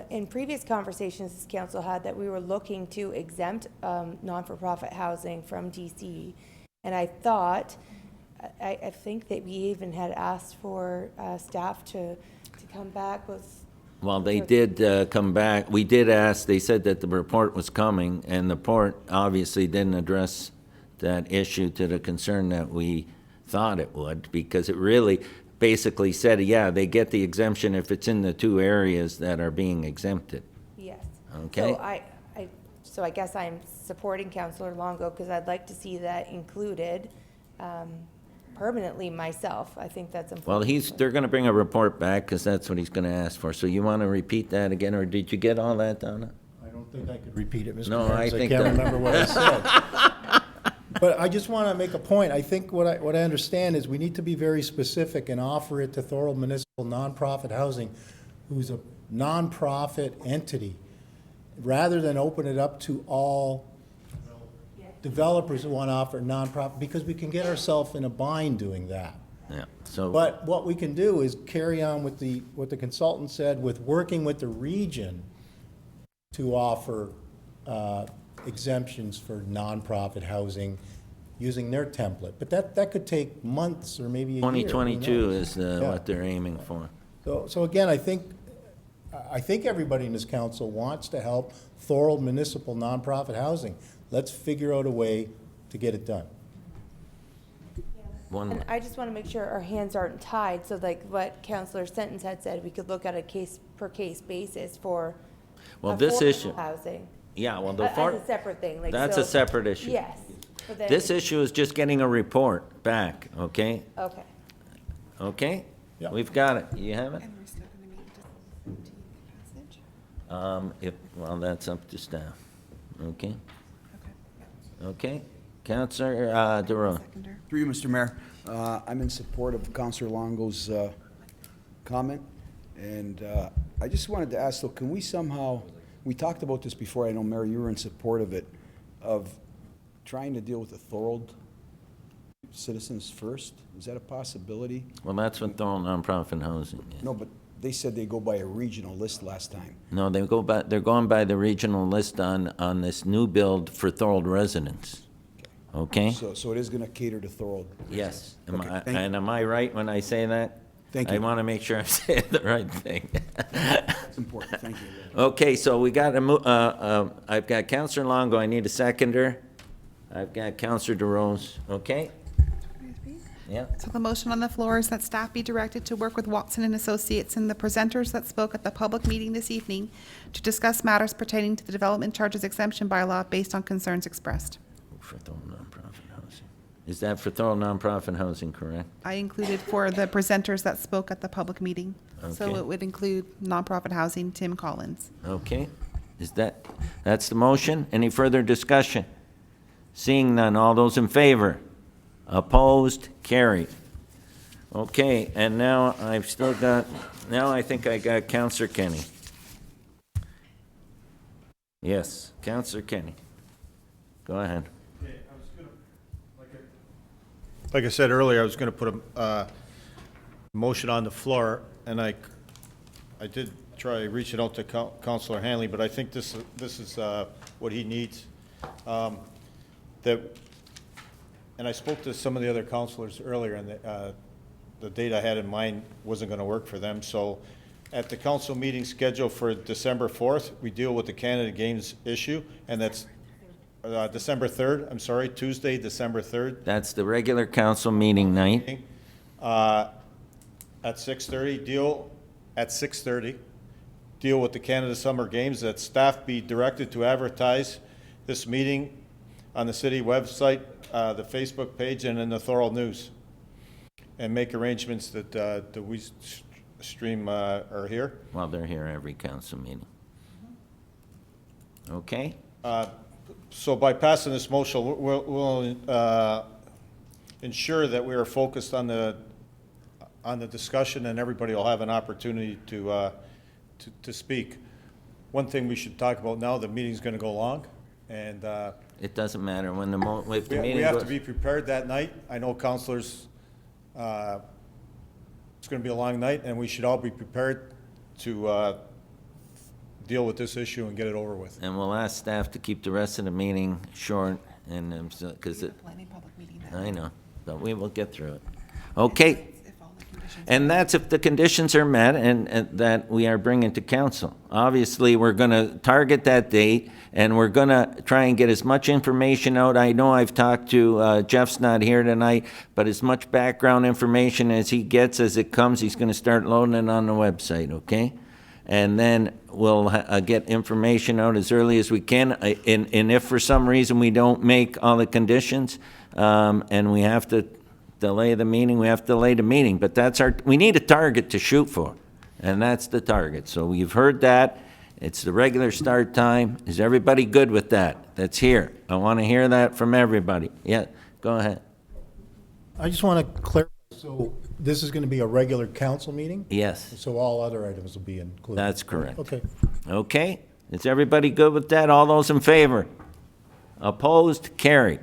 in previous conversations this council had, that we were looking to exempt non-for-profit housing from DC. And I thought, I think that we even had asked for staff to come back with. Well, they did come back. We did ask, they said that the report was coming, and the report obviously didn't address that issue to the concern that we thought it would, because it really basically said, yeah, they get the exemption if it's in the two areas that are being exempted. Yes. Okay. So I guess I'm supporting Councillor Longo, because I'd like to see that included permanently myself. I think that's important. Well, they're going to bring a report back, because that's what he's going to ask for. So you want to repeat that again, or did you get all that, Donna? I don't think I could repeat it, Mr. No, Mayor, I 'cause I think can't that- remember what I said. But I just want to make a point. I think what I understand is we need to be very specific and offer it to Thorold Municipal Nonprofit Housing, who's a nonprofit entity, rather than open it up to all developers who want to offer nonprofit, because we can get ourselves in a bind doing that. Yeah, so. But what we can do is carry on with what the consultant said, with working with the region to offer exemptions for nonprofit housing using their template. But that could take months or maybe a year. 2022 is Yeah. what they're aiming for. So again, I think everybody in this council wants to help Thorold Municipal Nonprofit Housing. Let's figure out a way to get it done. And I just want to make sure our hands aren't tied, so like what Councillor Sentence had said, we could look at a case-per-case basis for Well, this affordable issue, housing. yeah, well, That's a separate thing, like, that's so- a separate issue. Yes. but then- This issue is just getting a report back, okay? Okay. Okay? Yeah. We've got it. You have it? And we're still going to meet to passage? Well, that's up to staff. Okay? Okay. Okay? Counselor DeRoe. Seconder. Through you, Mr. Mayor, I'm in support of Councilor Longo's comment, and I just wanted to ask, though, can we somehow, we talked about this before, I know, Mayor, you were in support of it, of trying to deal with the Thorold citizens first? Is that a possibility? Well, that's what Thorold Nonprofit Housing is. No, but they said they go by a regional list last time. No, they're going by the regional list on this new build for Thorold residents. Okay? So it is going to cater to Thorold? Yes. Okay, thank you. And am I right when I say that? Thank I you. want to make sure I'm saying the right thing. That's important, thank you. Okay, so we got I've got Counselor Longo, I need a seconder. I've got Counselor DeRose, okay? Yeah, So the motion on the floor is that staff be directed to work with Watson and Associates and the presenters that spoke at the public meeting this evening to discuss matters pertaining to the development charges exemption bylaw based on concerns expressed. for Thorold Nonprofit Housing. Is that for Thorold Nonprofit Housing, correct? I included for the presenters that spoke at the public meeting. So Okay. it would include nonprofit housing, Tim Collins. Okay, that's the motion? Any further discussion? Seeing none, all those in favor? Opposed? Carried. Okay, and now I think I got Counselor Kenny. Yes, Counselor Kenny. Go ahead. Like I said earlier, I was going to put a motion on the floor, and I did try reaching out to Councillor Hanley, but I think this is what he needs. And I spoke to some of the other councillors earlier, and the date I had in mind wasn't going to work for them. So at the council meeting scheduled for December 4th, we deal with the Canada Games issue, and that's December 3rd, I'm sorry, Tuesday, December 3rd. That's the regular council meeting night. At 6:30, at 6:30, deal with the Canada Summer Games, that staff be directed to advertise this meeting on the city website, the Facebook page, and in the Thorold News, and make arrangements that the WeeStream are here. Well, they're here every council meeting. Okay? So by passing this motion, we'll ensure that we are focused on the discussion, and everybody will have an opportunity to speak. One thing we should talk about now, the meeting's going to go long, and It doesn't matter when the if the we meeting have goes. to be prepared that night. I know councilors, it's going to be a long night, and we should all be prepared to deal with this issue and get it over with. And we'll ask staff to keep the rest of the meeting short, and, because I know, but we will get through it. Okay. And that's if the conditions are met and that we are bringing to council. Obviously, we're going to target that date, and we're going to try and get as much information out. I know I've talked to, Jeff's not here tonight, but as much background information as he gets as it comes, he's going to start loading it on the website, okay? And then we'll get information out as early as we can. And if for some reason we don't make all the conditions, and we have to delay the meeting, we have to delay the meeting. But that's we need a target to shoot for, and that's the target. So you've heard that. It's the regular start time. Is everybody good with that? That's here. I want to hear that from everybody. Yeah, go ahead. I just want to clarify, so this is going to be a regular council meeting? Yes, So all other items will be included? that's correct. Okay. Okay, is everybody good with that? All those in favor? Opposed? Carried.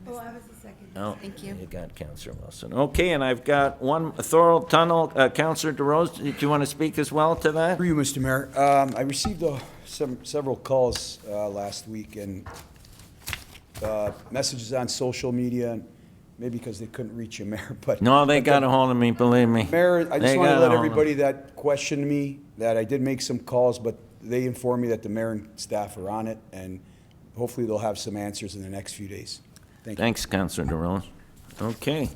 Oh, I was the second. Oh, Thank you. You got Councillor Wilson. Okay, and I've got one Thorold Tunnel, Councillor DeRose, did you want to speak as well to that? Through you, Mr. Mayor. I received several calls last week and messages on social media, and maybe because they couldn't reach you, Mayor, but... No, they got a hold of me, believe me. Mayor, I just They want to got a let hold of everybody that questioned me, that I did make some calls, but they informed me that the mayor and staff are on it, and hopefully they'll have some answers in the next few days. Thank you. Thanks, Councillor DeRose. Okay.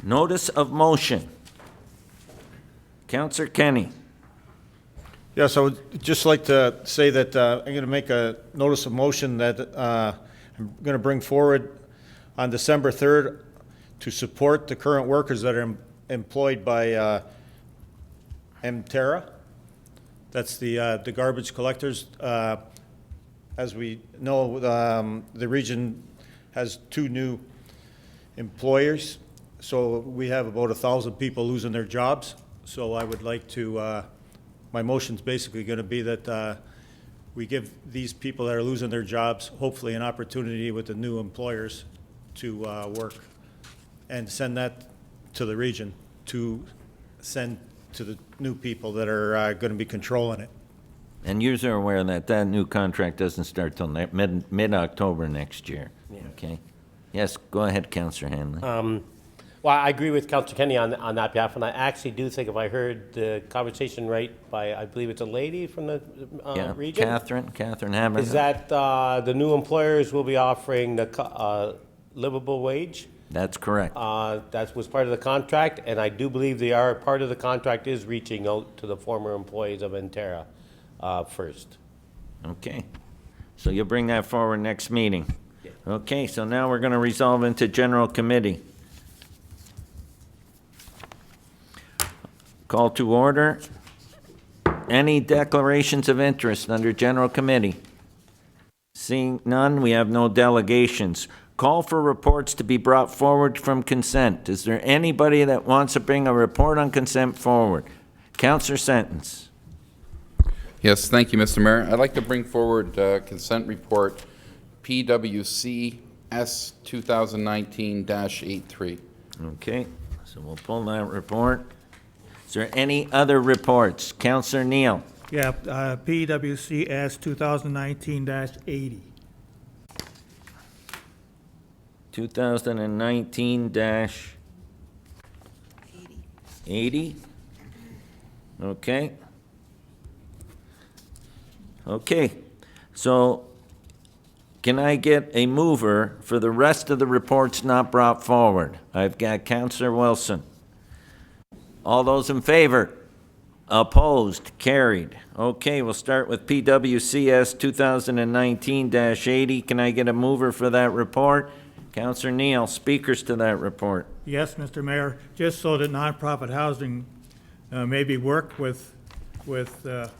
Notice of motion. Councillor Kenny. Yes, I would just like to say that I'm going to make a notice of motion that I'm going to bring forward on December 3rd to support the current workers that are employed by Mterra. That's the garbage collectors. As we know, the region has 2 new employers, so we have about 1,000 people losing their jobs. So I would like to, my motion's basically going to be that we give these people that are losing their jobs, hopefully an opportunity with the new employers to work, and send that to the region to send to the new people that are going to be controlling it. And you are aware that that new contract doesn't start till mid-October next year, okay? Yes, go ahead, Councillor Hanley. Well, I agree with Councillor Kenny on that behalf, and I actually do think, if I heard the conversation right, by, I believe it's a lady from the Yeah, region? Catherine Hammer. Is that the new employers will be offering the livable wage? That's correct. That was part of the contract, and I do believe part of the contract is reaching out to the former employees of Entera first. Okay. So you'll bring that forward next meeting? Okay, so now we're going to resolve into general committee. Call to order. Any declarations of interest under general committee? Seeing none, we have no delegations. Call for reports to be brought forward from consent. Is there anybody that wants to bring a report on consent forward? Councillor Sentence. Yes, thank you, Mr. Mayor. I'd like to bring forward consent report PWC S 2019-83. Okay, so we'll pull that report. Is there any other reports? Councillor Neal. Yeah, PWCS 2019-80. 2019-80? Okay. Okay, so can I get a mover for the rest of the reports not brought forward? I've got Councillor Wilson. All those in favor? Opposed? Carried. Okay, we'll start with PWCS 2019-80. Can I get a mover for that report? Councillor Neal, speakers to that report. Yes, Mr. Mayor, just so that nonprofit housing maybe work with the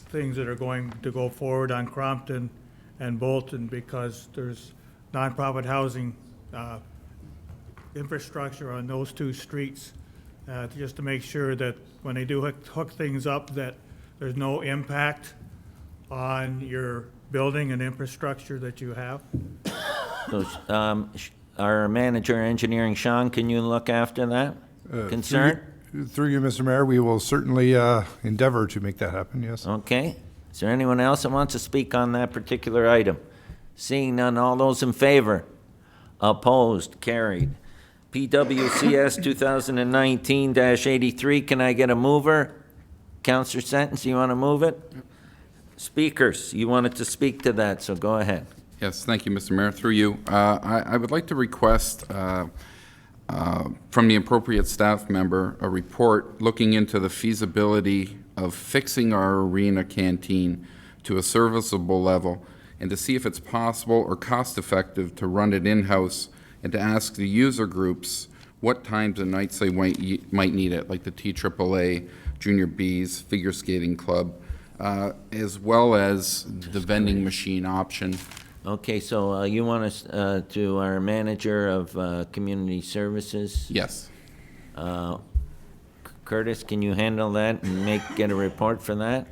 things that are going to go forward on Crompton and Bolton, because there's nonprofit housing infrastructure on those two streets, just to make sure that when they do hook things up, that there's no impact on your building and infrastructure that you have. So, our manager engineering, Sean, can you look after that concern? Through you, Mr. Mayor, we will certainly endeavor to make that happen, yes. Okay. Is there anyone else that wants to speak on that particular item? Seeing none, all those in favor? Opposed? Carried. PWCS 2019-83, can I get a mover? Councillor Sentence, you want to move it? Speakers, you wanted to speak to that, so go ahead. Yes, thank you, Mr. Mayor. Through you, I would like to request from the appropriate staff member a report looking into the feasibility of fixing our arena canteen to a serviceable level, and to see if it's possible or cost-effective to run it in-house, and to ask the user groups what times and nights they might need it, like the TAAA, Junior B's, Figure Skating Club, as well as the vending machine option. Okay, so you want us to our manager of community services? Yes. Curtis, can you handle that and get a report for that?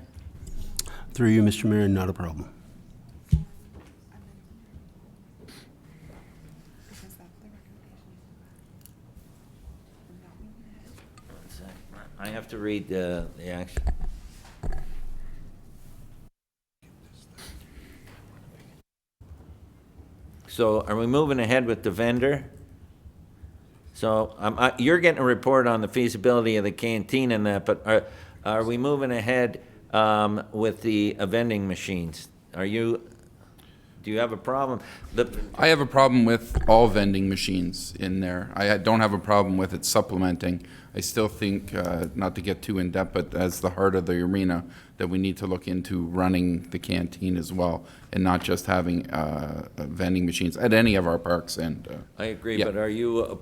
Through you, Mr. Mayor, not a problem. I have to read the action. So are we moving ahead with the vendor? So you're getting a report on the feasibility of the canteen and that, but are we moving ahead with the vending machines? Do you have a problem? I have a problem with all vending machines in there. I don't have a problem with it supplementing. I still think, not to get too in-depth, but as the heart of the arena, that we need to look into running the canteen as well, and not just having vending machines at any of our parks. And I agree, yeah. but are you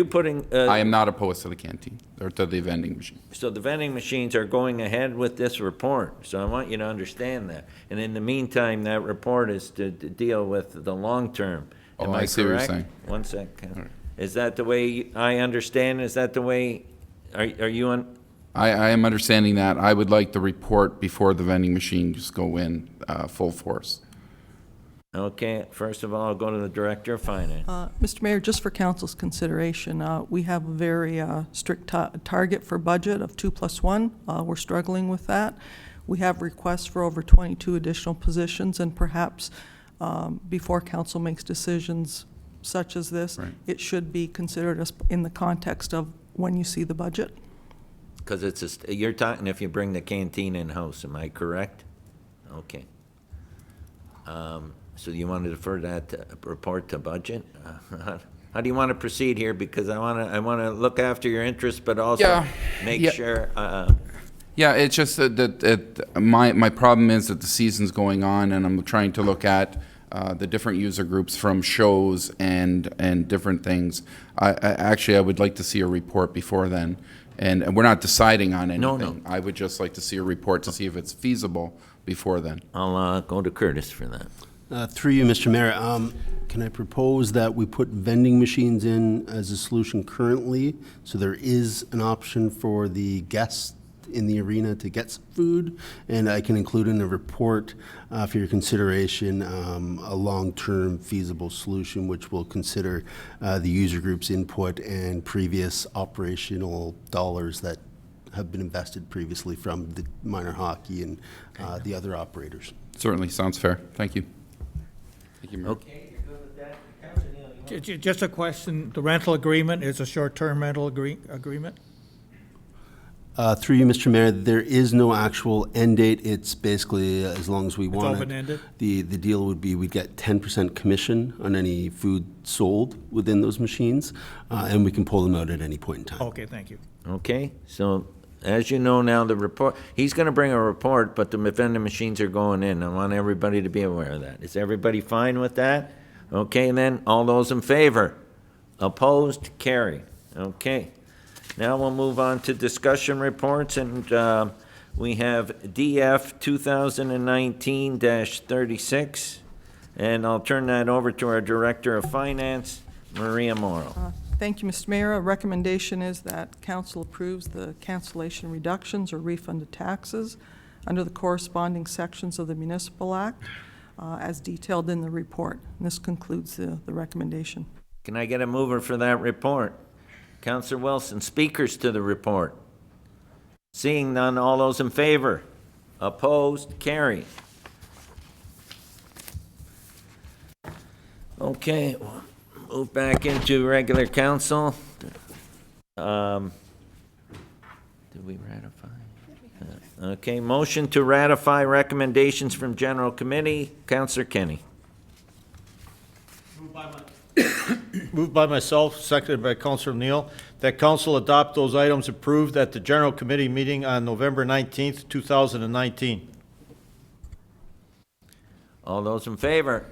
putting? I am not opposed to the canteen, or to the vending machine. So the vending machines are going ahead with this report, so I want you to understand that. And in the meantime, that report is to deal with the long term. Am I see what you're correct? saying. One sec. Is that the way I understand? Is that the way, are you on? I am understanding that. I would like the report before the vending machines go in full force. Okay, first of all, I'll go to the Director of Finance. Mr. Mayor, just for council's consideration, we have a very strict target for budget of 2+1. We're struggling with that. We have requests for over 22 additional positions, and perhaps before council makes decisions such as this, right, it should be considered as in the context of when you see the budget. Because you're talking if you bring the canteen in-house, am I correct? Okay. So you want to defer that report to budget? How do you want to proceed here? Because I want to look after your interests, but also make sure. Yeah, it's just that my problem is that the season's going on, and I'm trying to look at the different user groups from shows and different things. I would like to see a report before then. And we're not deciding on anything. No. I would just like to see a report to see if it's feasible before then. I'll go to Curtis for that. Through you, Mr. Mayor, can I propose that we put vending machines in as a solution currently, so there is an option for the guests in the arena to get some food, and I can include in the report for your consideration a long-term feasible solution, which will consider the user group's input and previous operational dollars that have been invested previously from the minor hockey and the other operators. Certainly, sounds fair. Thank you. Thank you, Mayor. Okay, you're good with that? Councilor Neal, you want- Just a question, the rental agreement is a short-term rental agreement? Through you, Mr. Mayor, there is no actual end date. It's basically as long as we want it. open-ended? The deal would be we'd get 10% commission on any food sold within those machines, and we can pull them out at any point in time. Okay, thank you. Okay, so as you know now, the report, he's gonna bring a report, but the vending machines are going in. I want everybody to be aware of that. Is everybody fine with that? Okay, then, all those in favor? Opposed? Carried. Okay. Now we'll move on to discussion reports, and we have DF 2019-36, and I'll turn that over to our Director of Finance, Maria Morrow. Thank you, Mr. Mayor. A recommendation is that council approves the cancellation reductions or refunded taxes under the corresponding sections of the Municipal Act as detailed in the report. And this concludes the recommendation. Can I get a mover for that report? Councillor Wilson, speakers to the report. Seeing none, all those in favor? Opposed? Carried. Okay, move back into regular council. Did we ratify? Okay, motion to ratify recommendations from general committee. Councillor Kenny. Moved by myself, seconded by Councilor Neal, that council adopt those items approved at the general committee meeting on November 19th, 2019. All those in favor?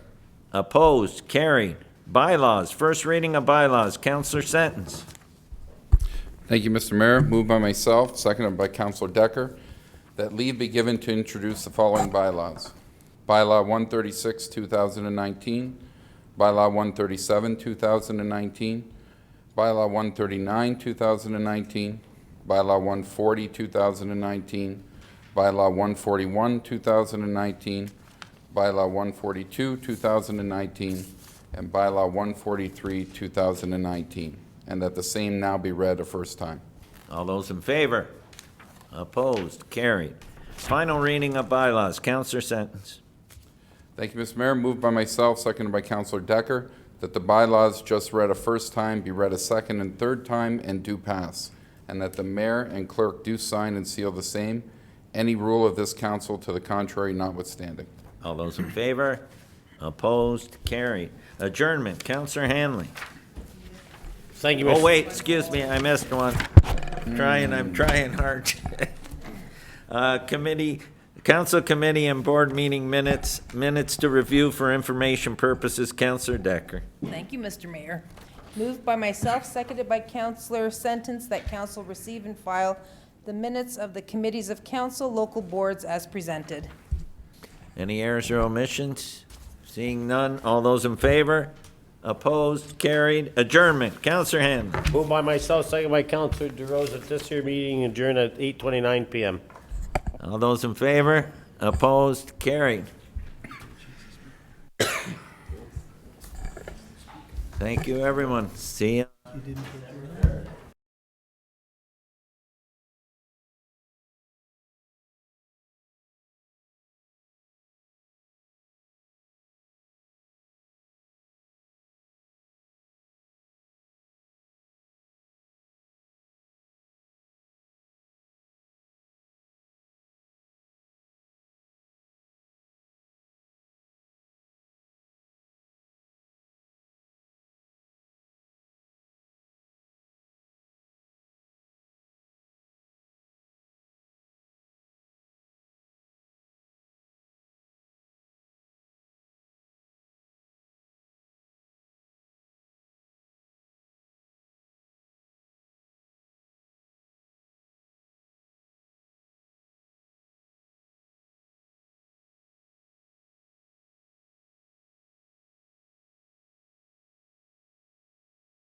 Opposed? Carried. Bylaws, first reading of bylaws. Councillor Sentence. Thank you, Mr. Mayor. Moved by myself, seconded by Councilor Decker, that leave be given to introduce the following bylaws. Bylaw 136, 2019, Bylaw 137, 2019, Bylaw 139, 2019, Bylaw 140, 2019, Bylaw 141, 2019, Bylaw 142, 2019, and Bylaw 143, 2019, and that the same now be read a first time. All those in favor? Opposed? Carried. Final reading of bylaws. Councillor Sentence. Thank you, Mr. Mayor. Moved by myself, seconded by Councilor Decker, that the bylaws just read a first time be read a second and third time and do pass, and that the mayor and clerk do sign and seal the same, any rule of this council to the contrary notwithstanding. All those in favor? Opposed? Carried. Adjournment. Councillor Hanley. Thank you, Oh, Mr. wait, excuse me, I missed one. I'm trying hard. Council committee and board meeting minutes to review for information purposes. Councillor Decker. Thank you, Mr. Mayor. Moved by myself, seconded by Councillor Sentence, that council receive and file the minutes of the committees of council, local boards as presented. Any errors or omissions? Seeing none, all those in favor? Opposed? Carried. Adjournment. Councillor Hanley. Moved by myself, second by Councilor DeRose, that this here meeting adjourned at 8:29 PM. All those in favor? Opposed? Carried. Thank you, everyone. See you.